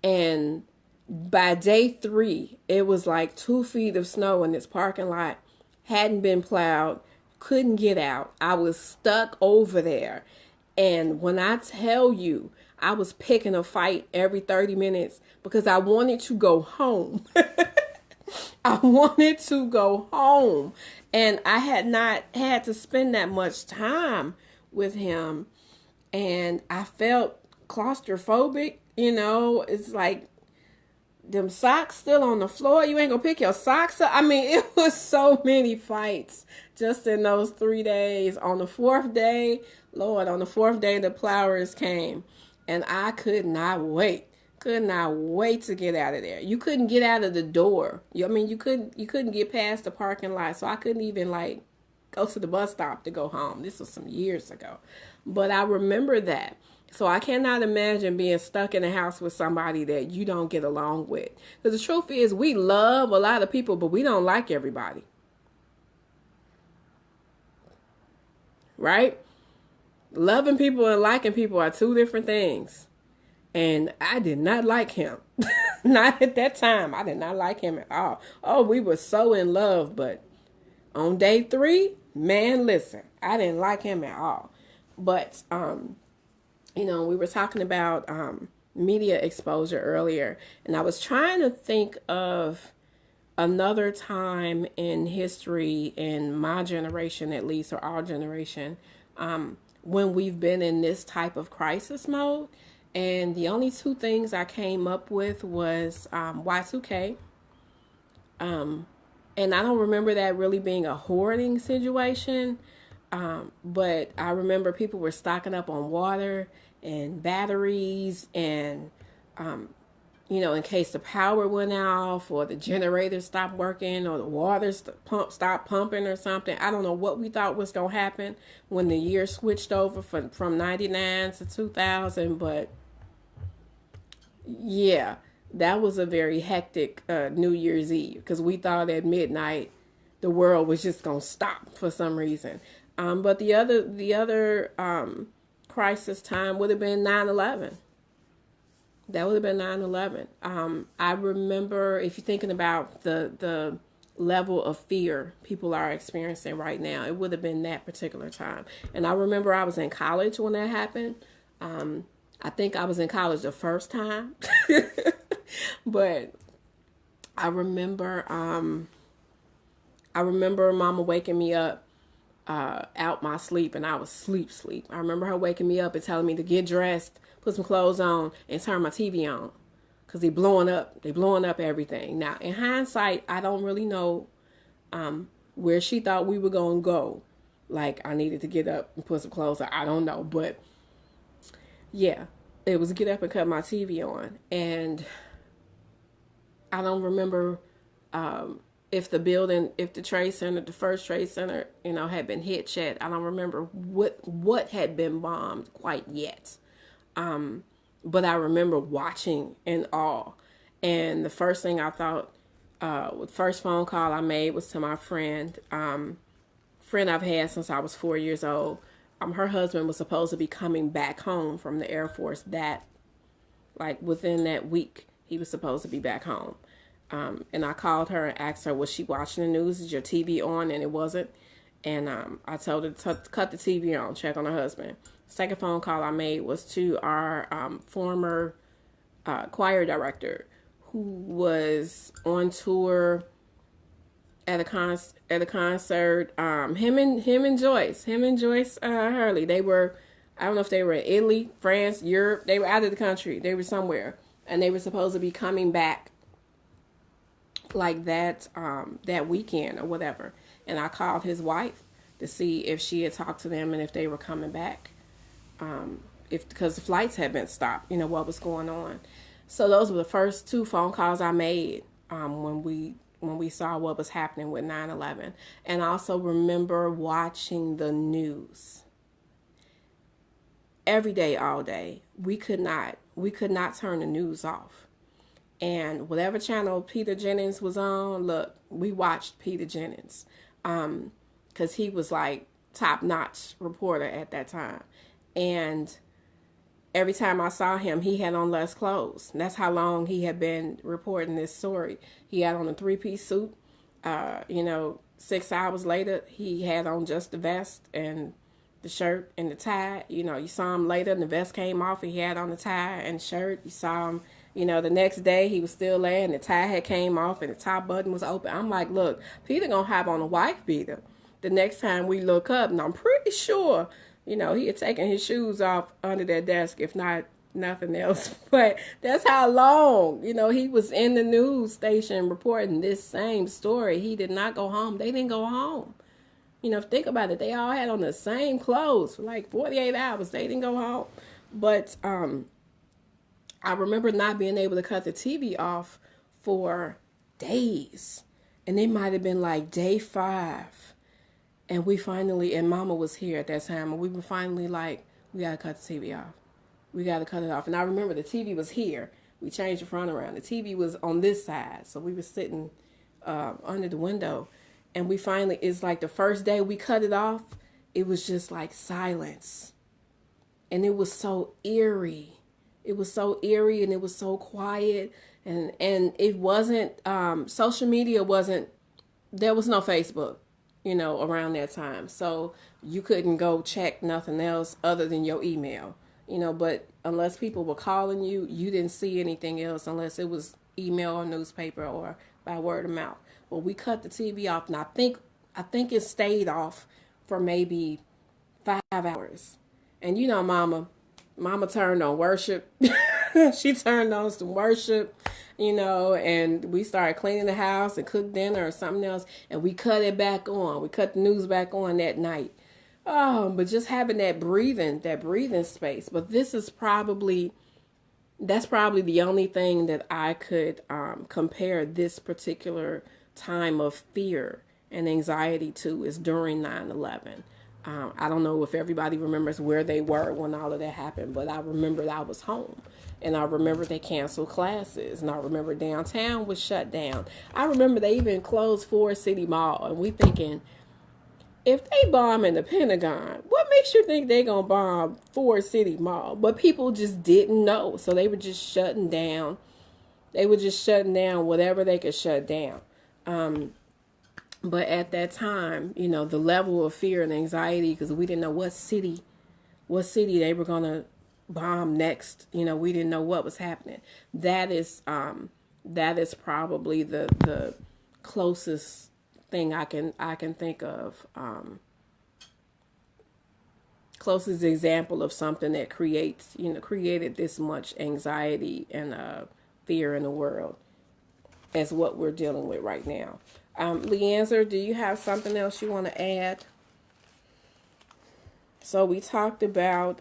And by day 3, it was like 2 feet of snow in this parking lot. Hadn't been plowed. Couldn't get out. I was stuck over there. And when I tell you, I was picking a fight every 30 minutes because I wanted to go home. I wanted to go home. And I had not had to spend that much time with him. And I felt claustrophobic. It's like them socks still on the floor. You ain't gonna pick your socks up. I mean, it was so many fights just in those 3 days. On the 4th day, the plowers came. And I could not wait to get out of there. You couldn't get out of the door. You couldn't get past the parking lot. So I couldn't even go to the bus stop to go home. This was some years ago. But I remember that. So I cannot imagine being stuck in a house with somebody that you don't get along with. Because the truth is, we love a lot of people, but we don't like everybody. Right? Loving people and liking people are 2 different things. And I did not like him. Not at that time. I did not like him at all. Oh, we were so in love. But on day 3, man, listen, I didn't like him at all. But, we were talking about media exposure earlier. And I was trying to think of another time in history, in my generation at least, or our generation, when we've been in this type of crisis mode. And the only 2 things I came up with was Y2K. And I don't remember that really being a hoarding situation. But I remember people were stocking up on water and batteries and, in case the power went off or the generator stopped working or the water stopped pumping or something. I don't know what we thought was going to happen when the year switched over from 99 to 2000, but yeah, that was a very hectic New Year's Eve because we thought at midnight the world was just going to stop for some reason. But the other crisis time would have been 9/11. That would have been 9/11. I remember, if you're thinking about the level of fear people are experiencing right now, it would have been that particular time. And I remember I was in college when that happened. I think I was in college the first time, but I remember Mama waking me up out my sleep, and I was sleep. I remember her waking me up and telling me to get dressed, put some clothes on, and turn my TV on, because they blowing up everything. Now, in hindsight, I don't really know where she thought we were going to go. Like, I needed to get up and put some clothes on. I don't know, but yeah, it was get up and cut my TV on. And I don't remember if the Trade Center, the first Trade Center, had been hit yet. I don't remember what had been bombed quite yet. But I remember watching in awe. And the first thing I thought The first phone call I made was to my friend, friend I've had since I was 4 years old. Her husband was supposed to be coming back home from the Air Force like within that week, he was supposed to be back home. And I called her and asked her, was she watching the news? Is your TV on? And it wasn't. And I told her to cut the TV on, check on her husband. Second phone call I made was to our former choir director, who was on tour at a concert. Him and Joyce Hurley. They were, I don't know if they were in Italy, France, Europe. They were out of the country. They were somewhere, and they were supposed to be coming back like that weekend or whatever. And I called his wife to see if she had talked to them and if they were coming back. Because the flights had been stopped, what was going on. So those were the first 2 phone calls I made when we saw what was happening with 9/11. And I also remember watching the news every day, all day. We could not turn the news off. And whatever channel Peter Jennings was on, look, we watched Peter Jennings, because he was like top-notch reporter at that time. And every time I saw him, he had on less clothes. And that's how long he had been reporting this story. He had on a 3-piece suit. 6 hours later, he had on just the vest and the shirt and the tie. You saw him later and the vest came off. He had on the tie and shirt. You saw him, the next day he was still there and the tie had came off and the top button was open. I'm like, look, Peter gonna have on a wife beater the next time we look up. And I'm pretty sure, he had taken his shoes off under that desk, if not nothing else. But that's how long, he was in the news station reporting this same story. He did not go home. They didn't go home. Think about it. They all had on the same clothes for like 48 hours. They didn't go home. But I remember not being able to cut the TV off for days. And it might have been like day 5. And and Mama was here at that time, and we were finally like, we got to cut the TV off. We got to cut it off. And I remember the TV was here. We changed the front around. The TV was on this side. So we were sitting under the window. And we finally, it's like the first day we cut it off, it was just like silence. And it was so eerie. It was so eerie and it was so quiet. And it wasn't, social media wasn't, there was no Facebook, around that time. So you couldn't go check nothing else other than your email, but unless people were calling you, you didn't see anything else unless it was email or newspaper or by word of mouth. Well, we cut the TV off, and I think it stayed off for maybe 5 hours. And Mama turned on worship. She turned on some worship, and we started cleaning the house and cooked dinner or something else, and we cut it back on. We cut the news back on that night. But just having that breathing space. But that's probably the only thing that I could compare this particular time of fear and anxiety to is during 9/11. I don't know if everybody remembers where they were when all of that happened, but I remember I was home, and I remember they canceled classes, and I remember downtown was shut down. I remember they even closed Ford City Mall, and we thinking, if they bomb in the Pentagon, what makes you think they're going to bomb Ford City Mall? But people just didn't know, so they were just shutting down. They were just shutting down whatever they could shut down. But at that time, the level of fear and anxiety, because we didn't know what city they were going to bomb next. We didn't know what was happening. That is probably the closest thing I can think of. Closest example of something that created this much anxiety and fear in the world as what we're dealing with right now. Leanza, do you have something else you want to add? So we talked about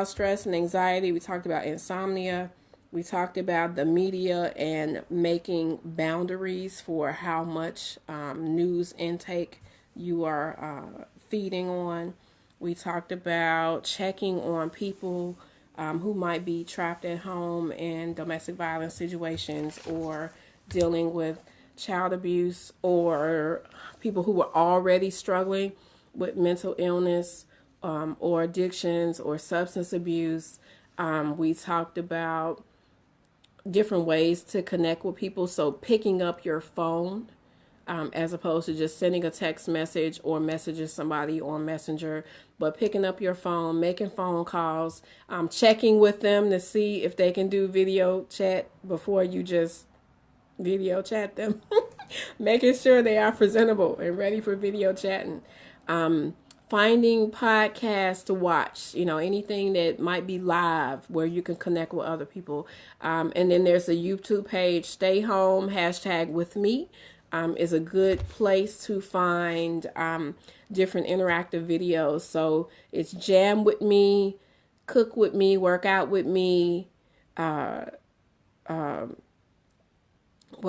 stress and anxiety. We talked about insomnia. We talked about the media and making boundaries for how much news intake you are feeding on. We talked about checking on people who might be trapped at home in domestic violence situations or dealing with child abuse or people who were already struggling with mental illness or addictions or substance abuse. We talked about different ways to connect with people. So picking up your phone as opposed to just sending a text message or messaging somebody on Messenger, but picking up your phone, making phone calls, checking with them to see if they can do video chat before you just video chat them. Making sure they are presentable and ready for video chatting. Finding podcasts to watch, anything that might be live where you can connect with other people. And then there's a YouTube page, Stay Home, #with me. Is a good place to find different interactive videos. So it's jam with me, cook with me, work out with me. What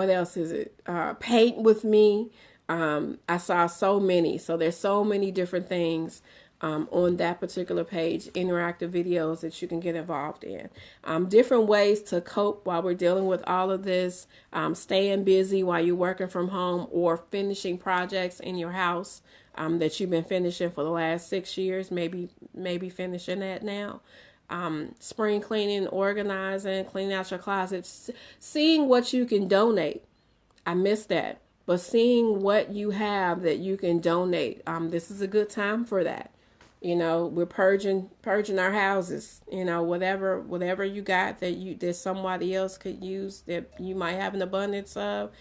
else is it? Paint with me. I saw so many. So there's so many different things on that particular page, interactive videos that you can get involved in. Different ways to cope while we're dealing with all of this, staying busy while you're working from home or finishing projects in your house that you've been finishing for the last 6 years, maybe finishing that now. Spring cleaning, organizing, cleaning out your closets, seeing what you can donate. I missed that. But seeing what you have that you can donate, this is a good time for that. We're purging our houses. Whatever you got that somebody else could use that you might have an abundance of,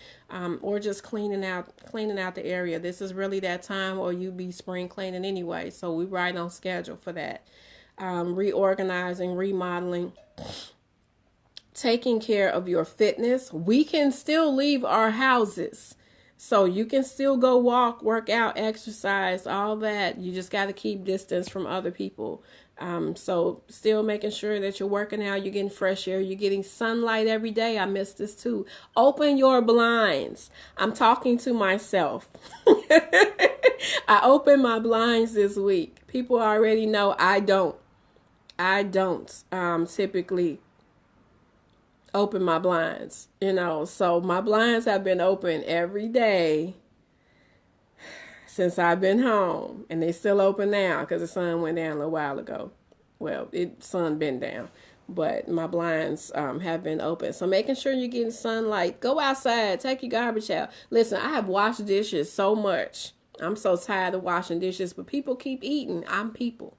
or just cleaning out the area. This is really that time, or you be spring cleaning anyway. So we right on schedule for that. Reorganizing, remodeling. Taking care of your fitness. We can still leave our houses. So you can still go walk, work out, exercise, all that. You just got to keep distance from other people. So still making sure that you're working out, you're getting fresh air, you're getting sunlight every day. I miss this too. Open your blinds. I'm talking to myself. I opened my blinds this week. People already know I don't typically open my blinds, so my blinds have been open every day since I've been home, and they still open now because the sun went down a little while ago. Well, sun been down, but my blinds have been open. So making sure you're getting sunlight. Go outside, take your garbage out. Listen, I have washed dishes so much. I'm so tired of washing dishes, but people keep eating. I am people.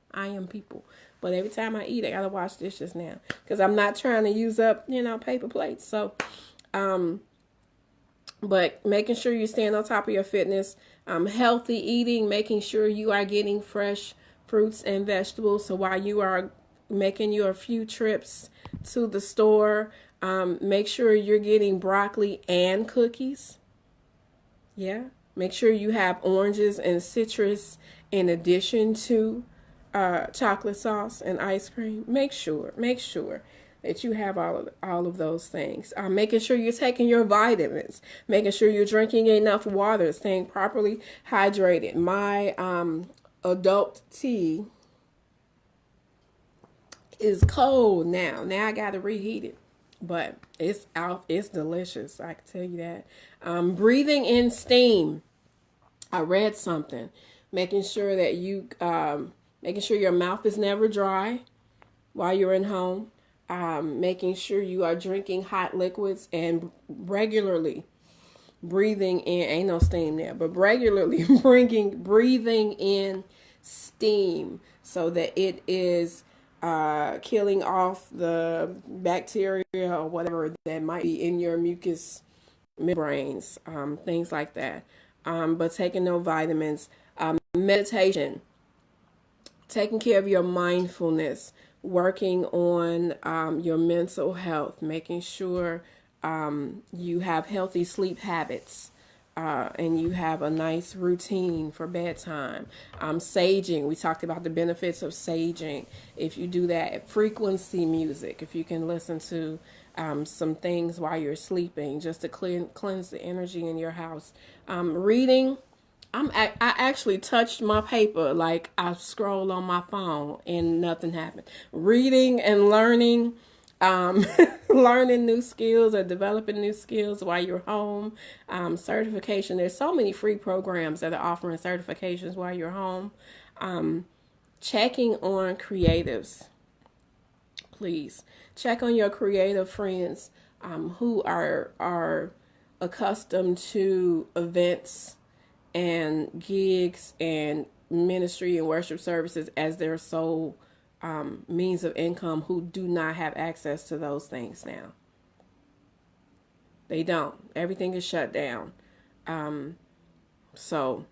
But every time I eat, I gotta wash dishes now because I'm not trying to use up, paper plates. So, but making sure you're staying on top of your fitness, healthy eating, making sure you are getting fresh fruits and vegetables. So while you are making your few trips to the store, make sure you're getting broccoli and cookies. Yeah. Make sure you have oranges and citrus in addition to chocolate sauce and ice cream. Make sure that you have all of those things. Making sure you're taking your vitamins, making sure you're drinking enough water, staying properly hydrated. My adult tea is cold now. Now I got to reheat it, but it's out. It's delicious. I can tell you that. Breathing in steam. I read something. Making sure that making sure your mouth is never dry while you're in home. Making sure you are drinking hot liquids and regularly breathing in, ain't no steam there, but regularly breathing in steam so that it is killing off the bacteria or whatever that might be in your mucous membranes, things like that. But taking no vitamins. Meditation. Taking care of your mindfulness, working on your mental health, making sure you have healthy sleep habits and you have a nice routine for bedtime. Saging, we talked about the benefits of saging. If you do that, frequency music, if you can listen to some things while you're sleeping, just to cleanse the energy in your house. Reading. I actually touched my paper like I scroll on my phone and nothing happened. Reading and learning, learning new skills or developing new skills while you're home. Certification. There's so many free programs that are offering certifications while you're home. Checking on creatives. Please check on your creative friends who are accustomed to events and gigs and ministry and worship services as their sole means of income, who do not have access to those things now. They don't. Everything is shut down. So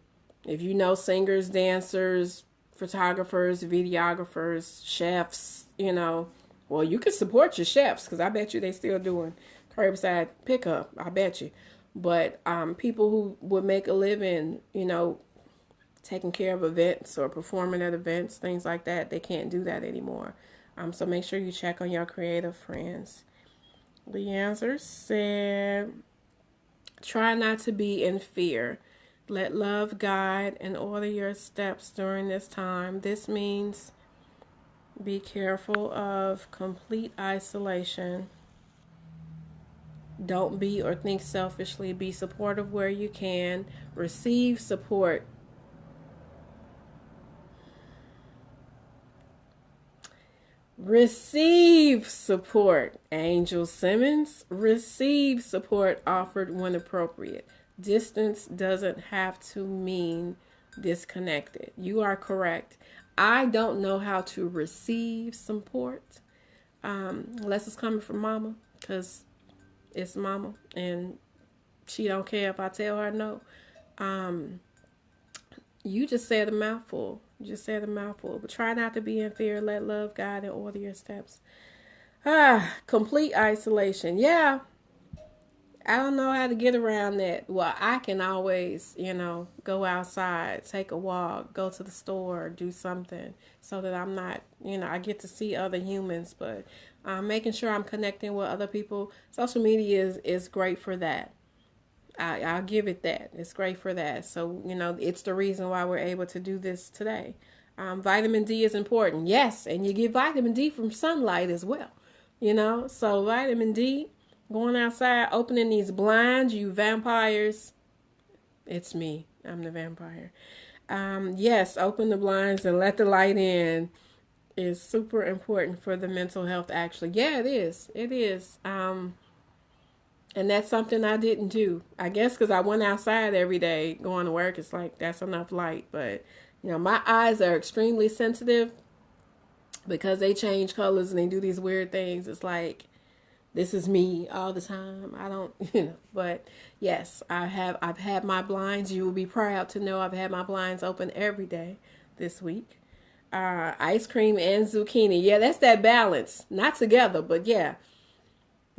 if you know singers, dancers, photographers, videographers, chefs, well, you can support your chefs, because I bet you they still doing curbside pickup. I bet you. But people who would make a living, taking care of events or performing at events, things like that, they can't do that anymore. So make sure you check on your creative friends. The answer said, try not to be in fear. Let love guide and order your steps during this time. This means be careful of complete isolation. Don't be or think selfishly. Be supportive where you can. Receive support. Receive support. Angel Simmons. Receive support offered when appropriate. Distance doesn't have to mean disconnected. You are correct. I don't know how to receive support unless it's coming from mama, because it's mama and she don't care if I tell her no. You just said a mouthful. But try not to be in fear. Let love guide and order your steps. Complete isolation. Yeah. I don't know how to get around that. Well, I can always, go outside, take a walk, go to the store, do something so that I'm not, I get to see other humans, but making sure I'm connecting with other people. Social media is great for that. I'll give it that. It's great for that. So, it's the reason why we're able to do this today. Vitamin D is important. Yes, and you get vitamin D from sunlight as well. So vitamin D, going outside, opening these blinds, you vampires. It's me. I'm the vampire. Yes, open the blinds and let the light in is super important for the mental health, actually. Yeah, it is. It is. And that's something I didn't do. I guess because I went outside every day going to work. It's like, that's enough light. But, my eyes are extremely sensitive because they change colors and they do these weird things. It's like, this is me all the time. I don't, but yes, I've had my blinds. You will be proud to know I've had my blinds open every day this week. Ice cream and zucchini. Yeah, that's that balance. Not together, but yeah.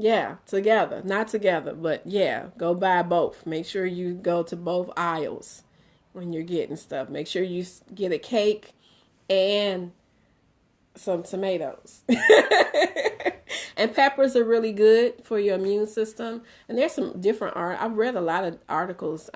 Yeah, together. Not together, but yeah, go buy both. Make sure you go to both aisles when you're getting stuff. Make sure you get a cake and some tomatoes. And peppers are really good for your immune system. And there's some different I've read a lot of articles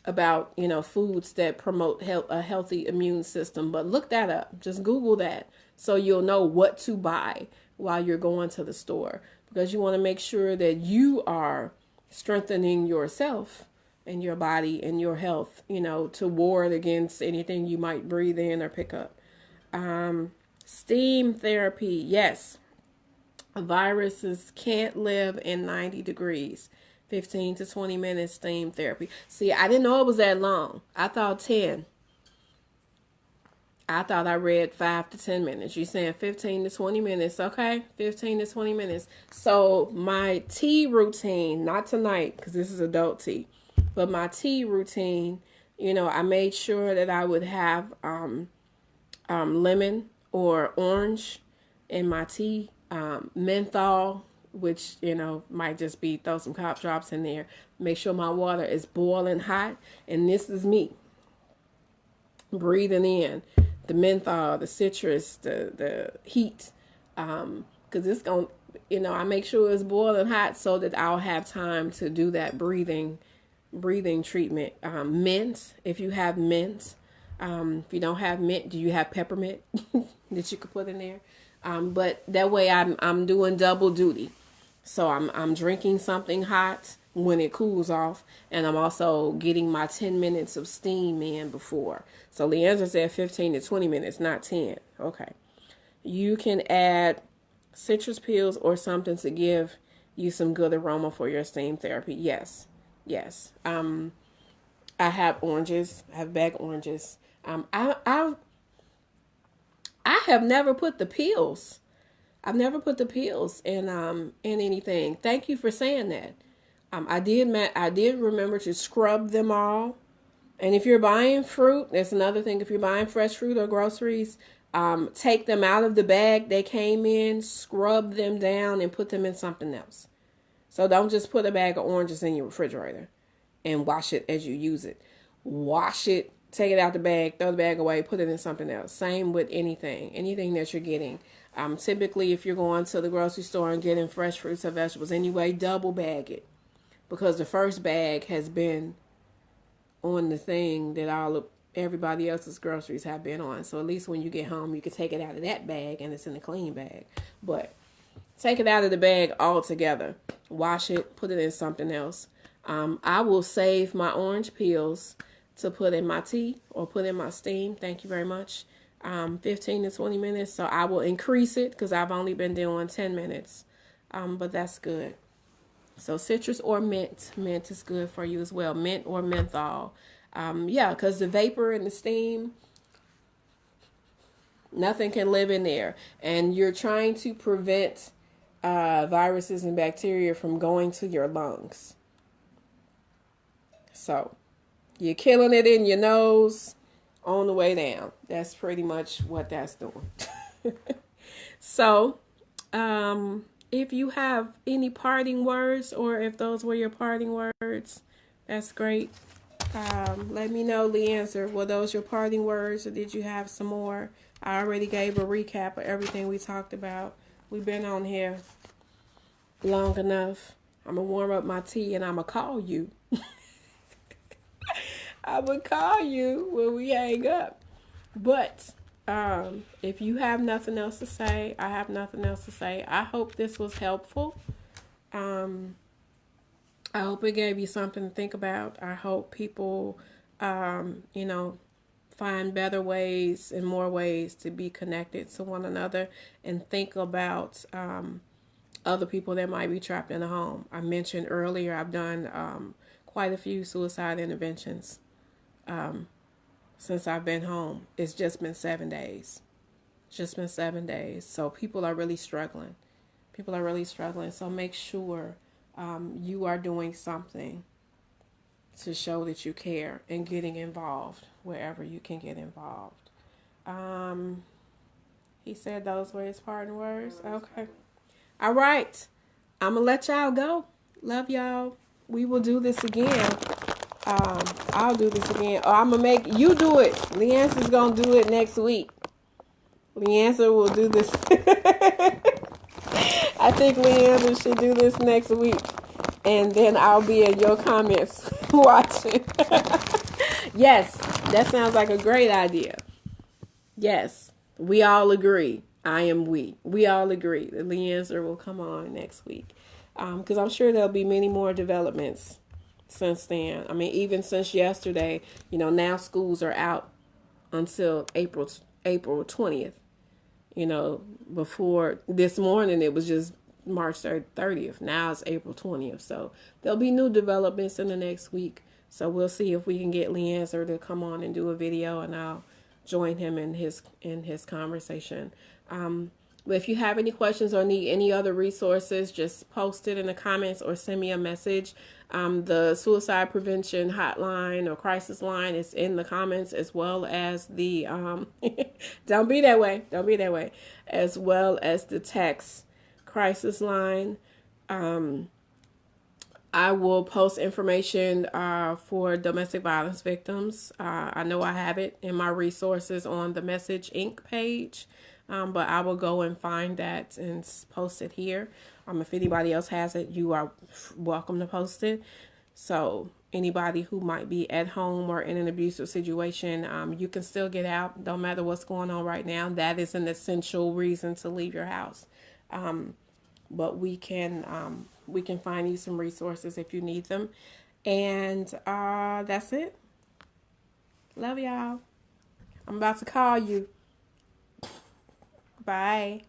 about, foods that promote a healthy immune system. But look that up. Just Google that so you'll know what to buy while you're going to the store. Because you want to make sure that you are strengthening yourself and your body and your health, to ward against anything you might breathe in or pick up. Steam therapy. Yes. Viruses can't live in 90 degrees. 15 to 20 minutes steam therapy. See, I didn't know it was that long. I thought 10. I thought I read 5 to 10 minutes. You're saying 15 to 20 minutes. Okay, 15 to 20 minutes. So my tea routine, not tonight because this is adult tea, but my tea routine, I made sure that I would have lemon or orange in my tea, menthol, which, might just be throw some cough drops in there. Make sure my water is boiling hot. And this is me breathing in the menthol, the citrus, the heat, because it's going to, I make sure it's boiling hot so that I'll have time to do that breathing treatment. Mint, if you have mint. If you don't have mint, do you have peppermint that you could put in there? But that way I'm doing double duty. So I'm drinking something hot when it cools off, and I'm also getting my 10 minutes of steam in before. So Leandra said 15 to 20 minutes, not 10. Okay. You can add citrus peels or something to give you some good aroma for your steam therapy. Yes. Yes. I have oranges. I have bag oranges. I have never put the peels. I've never put the peels in anything. Thank you for saying that. I did remember to scrub them all. And if you're buying fruit, that's another thing. If you're buying fresh fruit or groceries, take them out of the bag they came in, scrub them down, and put them in something else. So don't just put a bag of oranges in your refrigerator and wash it as you use it. Wash it, take it out the bag, throw the bag away, put it in something else. Same with anything that you're getting. Typically, if you're going to the grocery store and getting fresh fruits or vegetables anyway, double bag it, because the first bag has been on the thing that everybody else's groceries have been on. So at least when you get home, you can take it out of that bag and it's in a clean bag. But take it out of the bag altogether. Wash it, put it in something else. I will save my orange peels to put in my tea or put in my steam. Thank you very much. 15 to 20 minutes. So I will increase it because I've only been doing 10 minutes. But that's good. So citrus or mint. Mint is good for you as well. Mint or menthol. Yeah, because the vapor and the steam, nothing can live in there. And you're trying to prevent viruses and bacteria from going to your lungs. So you're killing it in your nose on the way down. That's pretty much what that's doing. So, if you have any parting words, or if those were your parting words, that's great. Let me know, Leandra. Were those your parting words, or did you have some more? I already gave a recap of everything we talked about. We've been on here long enough. I'm going to warm up my tea and I'm going to call you. I would call you when we hang up. But if you have nothing else to say, I have nothing else to say. I hope this was helpful. I hope it gave you something to think about. I hope people, find better ways and more ways to be connected to one another and think about other people that might be trapped in a home. I mentioned earlier I've done quite a few suicide interventions since I've been home. It's just been 7 days. So people are really struggling. So make sure you are doing something to show that you care and getting involved wherever you can get involved. He said those were his parting words. Okay. All right. I'm going to let y'all go. Love y'all. We will do this again. I'll do this again. Or I'm going to make you do it. Leandra's going to do it next week. Leandra will do this. I think Leandra should do this next week. And then I'll be in your comments watching. Yes, that sounds like a great idea. Yes, we all agree. We all agree that Leandra will come on next week. Because I'm sure there'll be many more developments since then. I mean, even since yesterday, now schools are out until April 20th. Before this morning, it was just March 30th. Now it's April 20th. So there'll be new developments in the next week. So we'll see if we can get Leandra to come on and do a video, and I'll join him in his conversation. But if you have any questions or need any other resources, just post it in the comments or send me a message. The suicide prevention hotline or crisis line is in the comments, as well as the don't be that way, as well as the text crisis line. I will post information for domestic violence victims. I know I have it in my resources on the Message Inc. page. But I will go and find that and post it here. If anybody else has it, you are welcome to post it. So anybody who might be at home or in an abusive situation, you can still get out. Don't matter what's going on right now. That is an essential reason to leave your house. But we can find you some resources if you need them. And that's it. Love y'all. I'm about to call you. Bye.